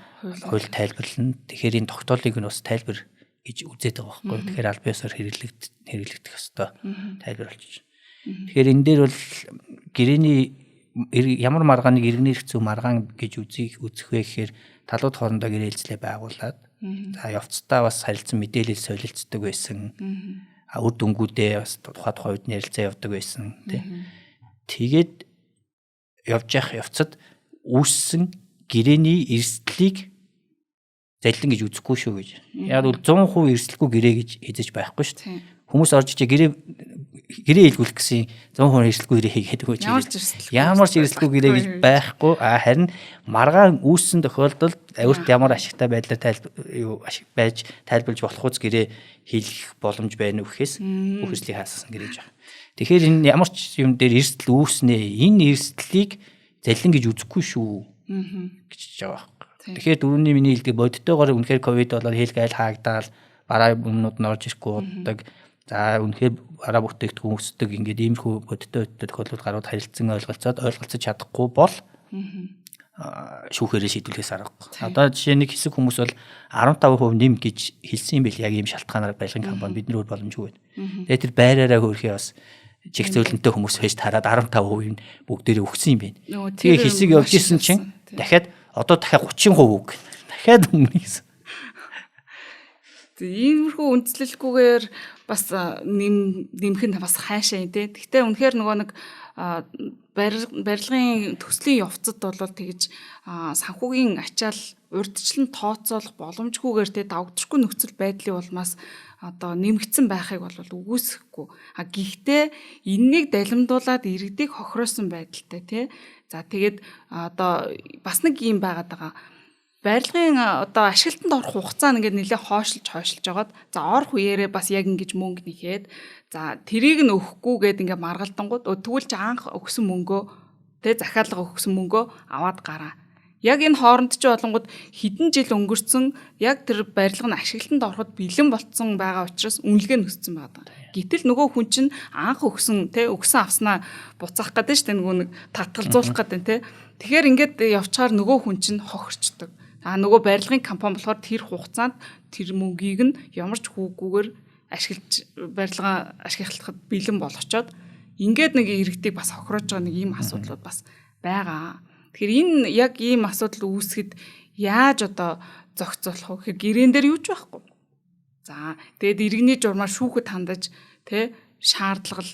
хууль тайлбарлана. Тэгэхээр энэ тогтоолыг нь бас тайлбар гэж үзээд байгаа байхгүй. Тэгэхээр аль биесээр хэрэглэгдэх ёстой тайлбар болчих. Тэгэхээр энэ дээр бол гэрээний ямар маргааныг иргэнээр хэцүү маргаан гэж үзэх вэ гэхээр талууд хоорондоо гэрээ хэлцлээ байгуулад за явцдаа бас харилцан мэдээлэл солилцдог байсан. Үр дүнгуудээ бас тухайн үед ярилцаа явдаг байсан тий. Тэгээд явж явах явцад үүссэн гэрээний эрсдлийг заллин гэж үзэхгүй шүү гэж. Яг бол 100% эрсдэлгүй гэрээ гэж хэзэж байхгүй шүү дээ. Хүмүүс орж ичээ гэрээ хэлгүүлэх гэсэн 100% эрсдэлгүй гэрээ хийгээд өгөөч. Ямар ч эрсдэлгүй гэрээ гэж байхгүй. Харин маргаан үүссэн тохиолдолд авирт ямар ашигтай байдлаар тайлбарлаж болох үз гэрээ хийх боломж байна уу гэхээс бүх эрсдлийг хаасгасан гэрээ гэж байна. Тэгэхээр энэ ямар ч юм дээр эрсдэл үүснэ. Энэ эрсдлийг заллин гэж үзэхгүй шүү гэж байгаа. Тэгэхээр дөрөвний миний хэлдэг бодиттойгоор үнэхээр ковид болоод хэлгээл хаагдаад бараа өмнөд нь орж ирэхгүй болдог. За үнэхээр бараа бүтээгдэхүүн өсдөг ингээд иймэрхүү бодиттой тохиолдолд гарууд харилцан ойлголцож чадахгүй бол шүүхээрээ шийдвэрлэхээс аргагүй. Одоо жишээ нэг хэсэг хүмүүс бол 15% нэм гэж хэлсэн юм бэл яг ийм шалтгаанаар барилгын компани бидний өөр боломжгүй байна. Тэгээд тэр байраараа хөөрхий бас чих зөөлөнтэй хүмүүс байж тараад 15% нь бүгдээрээ өгсөн юм байна. Тэгээ хэсэг явж исэн чинь дахиад одоо дахиад 30% үг. Дахиад өмнө гэсэн. Иймэрхүү үндэслэлгүйгээр бас нэмэх нь бас хайшаа тий. Гэхдээ үнэхээр нөгөө нэг барилгын төслийн явцад бол тэгж санхүүгийн ачаал урьдчилан тооцоолох боломжгүйгээр тий давагдчихгүй нөхцөл байдлын улмаас одоо нэмэгдсэн байхыг бол үгүйсэхгүй. Гэхдээ энэнийг далимдуулаад иргэдийг хохироосон байдалтай тий. За тэгээд одоо бас нэг юм байгаад байгаа. Барилгын одоо ашиглалтанд орох хугацаа ингээд нэлээ хойшлж жагаад за орох үеэрээ бас яг ингэж мөнгө нэхэд за тэрийг нь өгөхгүйгээд ингээд маргалдангууд тэгвэл ч анх өгсөн мөнгөө тэ захиалга өгсөн мөнгөө аваад гараа. Яг энэ хооронд ч болонгод хэдэн жил өнгөрцөн яг тэр барилга нь ашиглалтанд ороход бэлэн болцсон байгаа учраас үнэлгээ нөссөн байгаа. Гэтэл нөгөө хүн чинь анх өгсөн авснаа буцаах гэдэг шүү дээ нөгөө нэг татгалзуулах гэдэг тэ. Тэгэхээр ингээд явчаар нөгөө хүн чинь хохирчдөг. Нөгөө барилгын компани болохоор тэр хугацаанд тэр мөнгийг нь ямар ч хүүгүүгээр ашиглаж барилгаа ашиглахад бэлэн болгочоод ингээд нэг иргэдийг бас хохироож байгаа нэг ийм асуудлууд бас байгаа. Тэгэхээр энэ яг ийм асуудал үүсгэд яаж одоо зохицуулах вэ? Гэрээн дээр юу ч байхгүй. За тэгээд иргэний журмаар шүүхэд хандаж шаардлагал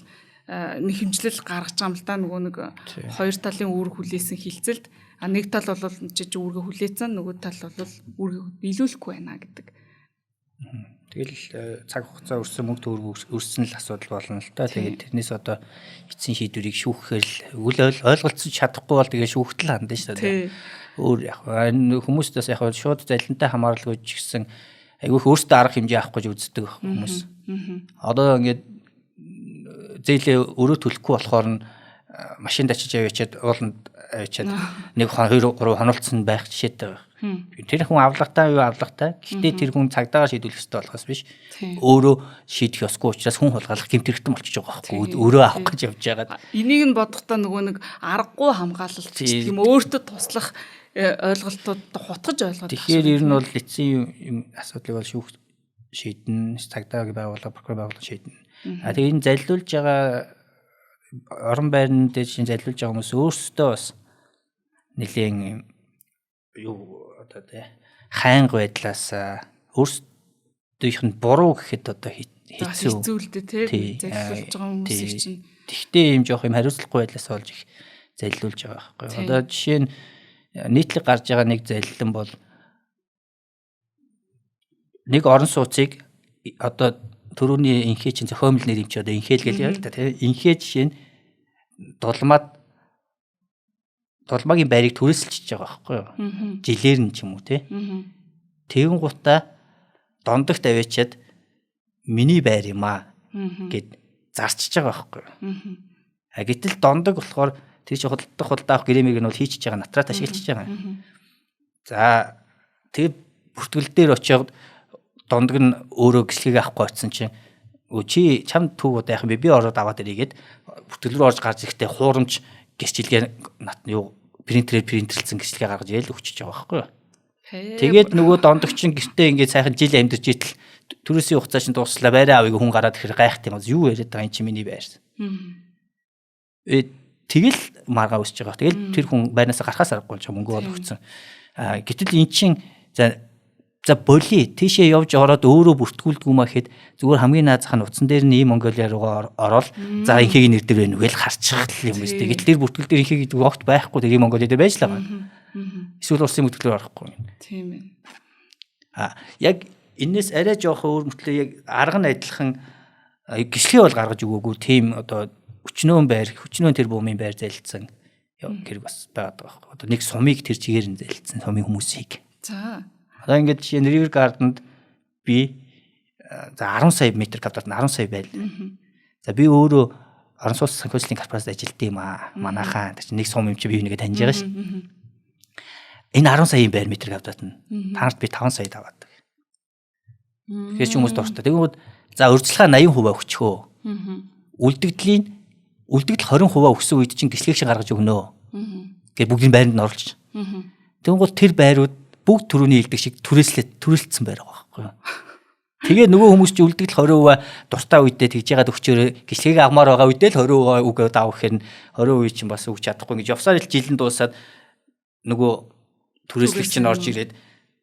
нэг хэмжлэл гаргаж байгаа юм л да нөгөө нэг хоёр талын үүрэг хүлээсэн хилцэлд нэг тал бол үүргээ хүлээсэн нөгөө тал бол үүргээ биелүүлэхгүй байна гэдэг. Тэгэл цаг хугацаа өрсөн мөнгө төгрөг өрсөн л асуудал болно л да. Тэгээд тэрнээс одоо эцсийн шийдвэрийг шүүхээр л ойлголцож чадахгүй бол тэгээ шүүхтэл хандна шүү дээ. Өөр яг хүмүүстээс яг шууд залинтай хамааралгүй ч гэсэн айгүйх өөртөө арга хэмжээ авах гэж үздэг хүмүүс. Одоо ингээд зээлээ өрөө төлөхгүй болохоор нь машинд очиж авчиад ууланд авчиад 1 2 3 хонолцсон байх жишээтэй байна. Тэр хүн авлагатай юу авлагатай. Гэхдээ тэр хүн цагдаагаар шийдвэрлэх ёстой болохоос биш. Өөрөө шийдэх ёсгүй учраас хүн хулгайлах гэмтэрэгтэн болчихж байгаа байхгүй. Өөрөө авах гэж явж байгаа. Энийг нь бодохдоо нөгөө нэг аргагүй хамгаалалт гэх юм өөртөө туслах ойлголтууд хутгаж ойлгоод. Тэгэхээр ер нь бол эцсийн асуудлыг бол шүүх шийдэн, цагдаагийн байгууллага, прокурор байгууллага шийдэн. Тэгээ энэ залилуулж байгаа орон байрны дээр чинь залилуулж байгаа хүмүүс өөрсдөө бас нэлийн юу одоо хайнг байдлаас өөрсдийнх нь буруу гэхэд одоо хэцүү үлдээ тий залилуулж байгаа хүмүүсийг чинь тэгтээ юм жоох юм хариуцлагагүй байдлаас болж их залилуулж байгаа байхгүй. Одоо жишээ нь нийтлэг гарч байгаа нэг залилан бол нэг орон сууцыг одоо төрөүний инхээ чинь зохиомл нэр юм чи одоо инхээлгээл яа л та тий инхээ жишээ нь дулмаад Дулмаагийн байрыг түрээсэлж байгаа байхгүй юу? Жилээр нь ч юм уу тий. Тэгэн гутаа дондогт аваачаад миний байр юм аа гэд зарчиж байгаа байхгүй юу? Гэтэл дондог болохоор тэр чи худалдах гэрэмиг нь бол хийчихэж байгаа натраа ашиглаж байгаа. За тэг бүртгэл дээр очиод дондог нь өөрөө гислэгийг авахгүй очсон чинь чи чам түүг удаа яхан би ороод аваад ирээгээд бүртгэл рүү орж гарч ирэхдээ хуурамч гисчилгээ нат юу принтерлсэн гисчилгээ гаргаж ирээл өгчөж байгаа байхгүй юу. Тэгээд нөгөө дондогчин гэртээ ингээд сайхан жил амьдарч итэл төрөөсийн хугацаа чинь дууслаа байраа авъя хүн гараад ихэр гайхт юм аа юу яриад байгаа эн чи миний байр. Тэгэл маргаа үсэж байгаа. Тэгэл тэр хүн байрнаас гарахаас аргагүй болж мөнгө олгогдсон. Гэтэл эн чин за боли тийшээ явж ороод өөрөө бүртгүүлдэггүй маа гэхэд зүгээр хамгийн наазах нь утсан дээр нь ийм Монголиа руугаа ороод за инхийг нэр дээр байна уу гэж харчих юм өстэй. Гэтэл тэр бүртгэл дээр инхийг гэдэг огт байхгүй тэр ийм Монголиа дээр байж л байгаа. Эсвэл улсын бүртгэлээр орохгүй. Тийм ээ. Яг энэс арай жоох өөр мөртлөө яг арга нь адилхан гисхий бол гаргаж өгөөгүй тийм одоо хүчнөөн тэр буумын байр залилсан гэр бас байгаад байгаа байхгүй. Одоо нэг сумыг тэр чигээр нь залилсан сумын хүмүүсийг. За. Одоо ингээд жишээ нь River Garden-д би за 10 сая метр квадрат 10 сая байл. За би өөрөө орон сууц санхүүжлийн корпорацид ажилладаг юм аа. Манайхаа тэр чинь нэг сум юм чи би нэгэ таньж байгаа шүү. Энэ 10 саяын байр метр квадрат нь танарт би 5 сая даваадаг. Тэгэхээр ч хүмүүс дуртай. Тэгвэл за урьдчилгаа 80% өгчхөө. Үлдэгдэл 20% өгсөн үед чинь гислэгч гаргаж өгнөө. Тэгээ бүгдийн байранд нь оруулж. Тэгвэл тэр байрууд бүгд төрөний илдэг шиг түрээсэлсэн байр байгаа байхгүй юу. Тэгээ нөгөө хүмүүс чинь үлдэгдэл 20% дуртай үедээ тэгж яагаад өгчөөрөө гислэгийг авмаар байгаа үедээ л 20% үгээд авах хэрэг 20% чинь бас өгч чадахгүй гэж явсаар л жилэн дуусаад нөгөө түрээслэгч нь орж ирээд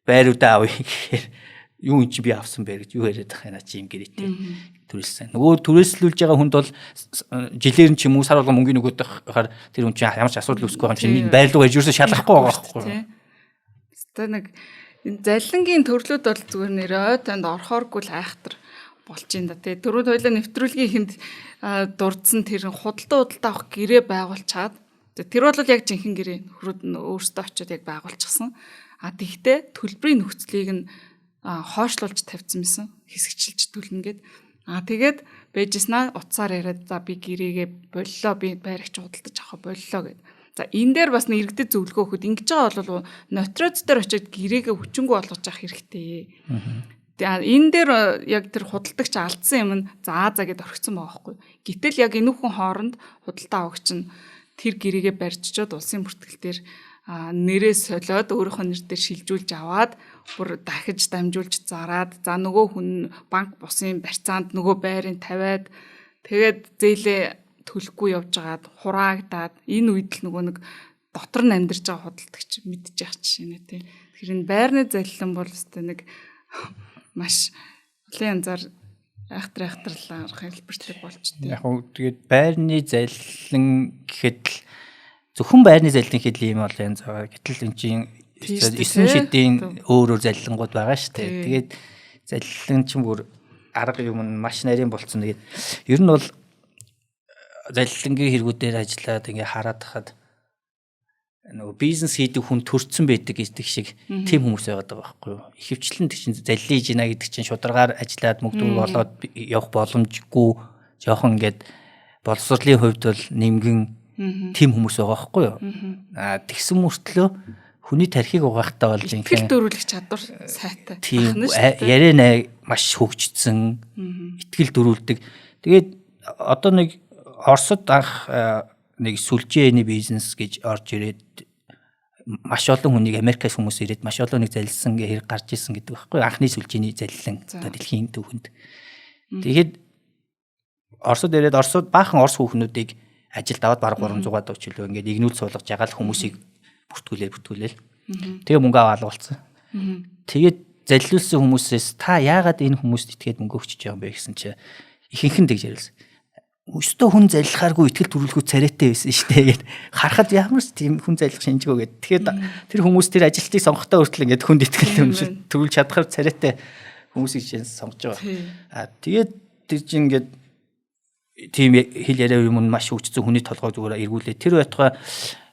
байруудаа авъя гэхээр юу юм чи би авсан бэ гэж юу яриад байгаа юм чи юм гэрээтэй түрээссэн. Нөгөө түрээслүүлж байгаа хүнд бол жилээр нь ч юм уу сар болгон мөнгөний нөгөөд байхаар тэр хүн чинь ямар ч асуудал үүсэхгүй юм чинь байрлал гэж юусэн шалгахгүй байгаа байхгүй юу. Тэ нэг залингийн төрлүүд бол зүгээр нэрөө танд орхооргүй л айхтар болж юм да тий. Төрүүд хоёлаа нэвтрүүлгийн хүнд дурдсан тэр худалдаа авах гэрээ байгуулчаад тэр бол яг жинхэнэ гэрээ нөхрүүд нь өөрсдөө очиод яг байгуулчихсан. Тэгтээ төлбөрийн нөхцөлийг нь хойшлуулж тавьсан юмсан хэсэгчилж төлнө гэд. Тэгээд бэжснаа утсаар яриад за би гэрээгээ боллоо би байрагч худалдаж авах боллоо гэд. За энэ дээр бас нэг иргэдэд зөвлөгөө өгөхөд ингэж байгаа бол нотариус дээр очиод гэрээгээ хүчингү олгож авах хэрэгтэй. Тэгээ энэ дээр яг тэр худалдагч алдсан юм нь за гэд орхисон байгаа байхгүй. Гэтэл яг энүүхэн хооронд худалдаа авагч нь тэр гэрээгээ барьччоод улсын бүртгэл дээр нэрээ солиод өөрийнхөө нэр дээр шилжүүлж аваад бүр дахиж дамжуулж зараад за нөгөө хүн банк бусын барьцаанд нөгөө байрыг тавиад тэгээд зээлээ төлөхгүй явж байгаад хураагдаад энэ үед л нөгөө нэг дотор нь амьдарч байгаа худалдагч мэдчих жишээ нэ тий. Тэгэхээр энэ байрны залилан бол өстой нэг маш олон янзаар айхтарлаар хэлбэртэй болчтой. Яг хөө тэгээд байрны залилан гэхэд л зөвхөн байрны залилан гэхэд л юм бол янз байгаа. Гэтэл энэ чинь 9 шидийн өөр залилангууд байгаа шүү дээ. Тэгээд залилан чинь бүр арга юм маш нарийн болцсон. Тэгээд ер нь бол залилангийн хэрэгүүдээр ажиллаад ингээ хараад хахад нөгөө бизнес хийдэг хүн төрцөн байдаг гэдэг шиг тийм хүмүүс байгаад байгаа байхгүй юу. Ихэвчлэн тийм залилын жина гэдэг чинь шударгаар ажиллаад мөнгө төгрөг олоод явах боломжгүй жоохон ингээд боловсролын хувьд бол нэмгэн тийм хүмүүс байгаа байхгүй юу. Тэгсэн мөртлөө хүний тархийг угаахтаа болж итгэл дөрүүлэх чадвар сайтай. Тийм яриа маш хөгжсөн итгэл дөрүүлдэг. Тэгээд одоо нэг Оросд анх нэг сүлжээний бизнес гэж орж ирээд маш олон хүнийг Америкаас хүмүүс ирээд маш олон нэг залилсан хэрэг гарч ирсэн гэдэг байхгүй анхны сүлжээний залилан одоо дэлхийн төвхөнд. Тэгээд Оросд ирээд Оросд баахан орос хүүхнүүдийг ажилд аваад бараг 300-аад өчлөө ингээд игнүүл суулгаж ягаал хүмүүсийг бүртгүүлээл. Тэгээ мөнгө аваад болсон. Тэгээд залилуулсан хүмүүсээс та яагаад энэ хүмүүст итгээд мөнгө өгч байгаа юм бэ гэсэн чи ихэнх нь тэгж ярьсан. Өстөө хүн залилахааргүй итгэл төрүүлэхгүй царайтай байсан шүү дээ гэд харахад ямар ч тийм хүн залилах шинжгүй гэд. Тэгэхээр тэр хүмүүс тэр ажилтныг сонгохтой хүртэл ингээд хүнд итгэл төрүүлж чадхаар царайтай хүмүүсийг сонгож байгаа. Тэгээд тэр чинь ингээд тийм хэл яриа юм маш хөгжсөн хүний толгой зүгээр эргүүлээ. Тэр байтугай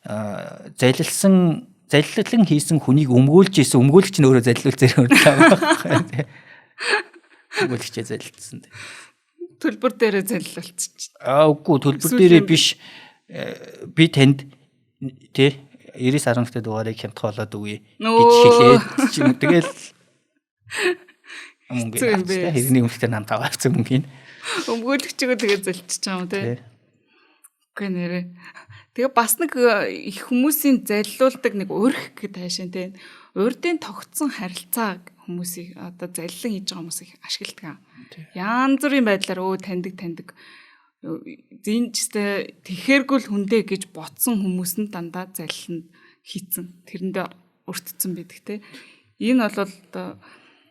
залилан хийсэн хүнийг өмгөөлж исэн өмгөөлөгч нь өөрөө залилуул зэрэг байна. Өмгөөлөгчээ залилсан. Төлбөр дээрээ залилуулчих. Үгүй төлбөр дээрээ биш. Би танд тий 90-10 дугаарыг хямдхан болоод өгье гэж хэлээд чинь тэгэл хэрний өмчтэй нам таваарсан мөнгөний өмгөөлөгчөө тэгээ залилчих юм тий. Үгүй нэрээ. Тэгээ бас нэг их хүмүүсийн залилуулдаг нэг урх гэдэг хайшин тий. Урдын тогтсон харилцааг хүмүүсийг одоо залилан хийж байгаа хүмүүс их ашигладаг. Янз бүрийн байдлаар таньдаг зинжтэй тэхэргүй л хүндээ гэж ботсон хүмүүс нь дандаа залиланд хийцэн тэрэндээ өртцсөн байдаг те. Энэ бол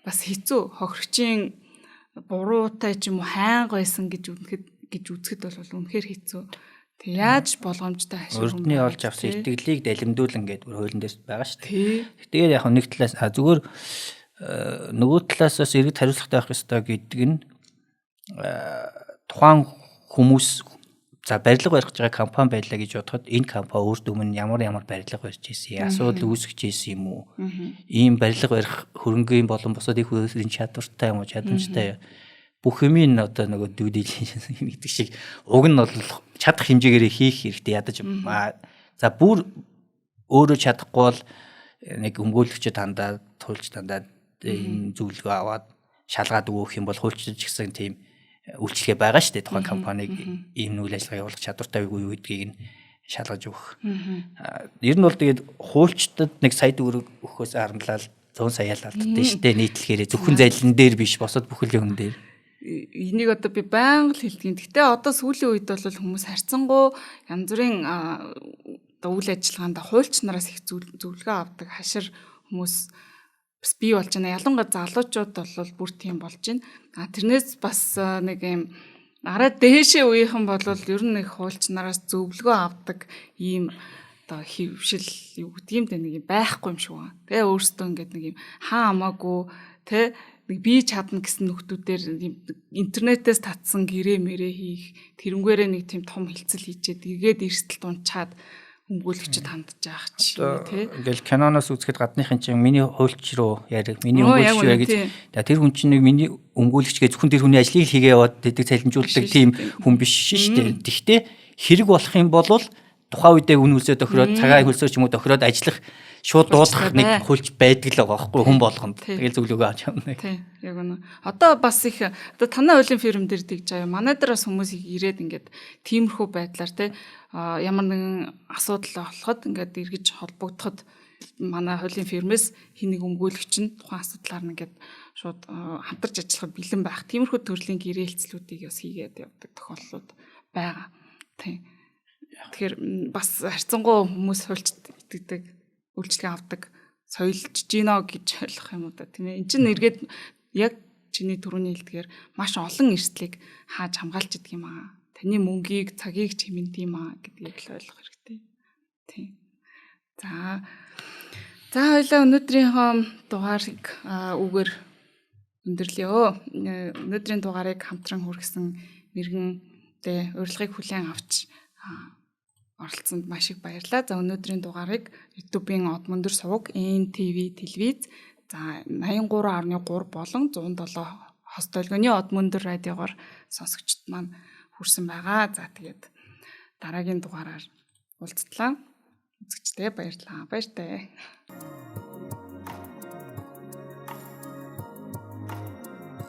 бас хэцүү хохирчийн буруутай ч юм уу хайнга байсан гэж үзэхэд бол үнэхээр хэцүү. Тэг яаж болгоомжтой хашир өрдний олж авсан итгэлийг далимдуулан гэдэг хуулийн дээр байгаа шүү дээ. Тэгээд яг нэг талаас зүгээр нөгөө талаас бас иргэд хариуцлагатай байх ёстой гэдэг нь тухайн хүмүүс за барилга барих гэж байгаа компани байлаа гэж бодоход энэ компани өөрт өмнө ямар барилга барьж ирсэн асуудал үүсгэж ирсэн юм уу? Ийм барилга барих хөрөнгөний болон бусад их үйлсийн чадвартай юм уу, чадамжтай бүх юм ин одоо нөгөө due diligence гэдэг шиг уг нь бол чадах хэмжээгээр хийх хэрэгтэй ядаж. За бүр өөрөө чадахгүй бол нэг өмгөөлөгчөд хандаад тулж дандаа энэ зөвлөгөө аваад шалгаад өгөх юм бол хуульчид ч гэсэн тийм үйлчлэгээ байгаа шүү дээ. Тухайн компаниг ийм үйл ажиллагаа явуулах чадвартай үгүй юу гэдгийг нь шалгаж өгөх. Ер нь бол тэгээд хуульчдад 1 сая төгрөг өгөхөөс харамлал 100 сая л алддаг шүү дээ. Нийтлэхээр зөвхөн залилан дээр биш босод бүхэл юм дээр. Энийг одоо би байнга л хэлдэг. Гэтэ одоо сүүлийн үед бол хүмүүс харьцангуй янз бүрийн үйл ажиллагаанд хуульч нараас их зөвлөгөө авдаг хашир хүмүүс бас бий болж байна. Ялангуяа залуучууд бол бүр тийм болж байна. Тэрнээс бас нэг юм араа дээшээ үеийнхэн бол ер нь их хуульч нараас зөвлөгөө авдаг ийм одоо хөвшил юу гэдэг юм дээ нэг юм байхгүй юм шиг байна. Тэгээ өөрөөсөө ингээд нэг юм хаа хамаагүй тэ нэг бие чадна гэсэн нөхдүүдээр интернетээс татсан гэрээ мэрээ хийх тэрнгээрээ нэг тийм том хилцэл хийчихэд эргээд эрсдэл дунчаад өмгөөлөгчөд хандж байгаа ч тий. Ингээл киноноос үзэхэд гадныхын чинь миний хуульч руу яриг, миний өмгөөлөгч вэ гэж. Тэр хүн чинь нэг миний өмгөөлөгч гэж зөвхөн тэр хүний ажлыг хийгээ яваад тэдэг цалинжуулдаг тийм хүн биш шүү дээ. Тэгтээ хэрэг болох юм бол тухайн үедээ үн үлсээ тохироод цагаа хөлсөө ч юм уу тохироод ажиллах шууд дуудах нэг хуульч байдаг л байгаа байхгүй хүн болгонд. Тэгэл зөвлөгөө авч явна. Тий. Яг үнэ. Одоо бас их одоо танай хуулийн фирм дээр тэгж байгаа. Манай дээрээс хүмүүс их ирээд ингээд тиймэрхүү байдлаар тий ямар нэгэн асуудал болоход ингээд эргэж холбогдоход манай хуулийн фирмээс хэнийг өмгөөлөгч нь тухайн асуудлаар ингээд шууд хамтарч ажиллахад бэлэн байх. Тиймэрхүү төрлийн гэрээлцлүүдийг бас хийгээд явдаг тохиолдлууд байгаа. Тий. Тэгэхээр бас харьцангуй хүмүүс хуульчд итгэдэг үйлчлэгээ авдаг соёлж гино гэж ойлгох юм уу та тийм ээ. Энд чинь эргээд яг чиний түрүүний хэлдгээр маш олон эрсдлийг хааж хамгаалж идэг юм аа. Таны мөнгийг, цагийг чимэнд юм аа гэдгийг л ойлгох хэрэгтэй. Тийм. За хоёлаа өнөөдрийнхөө дугаарыг үгээр өндөрлөё. Өнөөдрийн дугаарыг хамтран хүргэсэн мэрэгэнтэй урилгыг хүлээн авч оролцсонд маш их баярлалаа. За өнөөдрийн дугаарыг YouTube-ийн Од мөндөр суваг, NTV телевиз, за 83.3 болон 107 хос долгионы Од мөндөр радиогоор сонсогчд маань хүрсэн байгаа. За тэгээд дараагийн дугаараар уулзтлаа. Үзэгчдээ баярлалаа. Баяртай.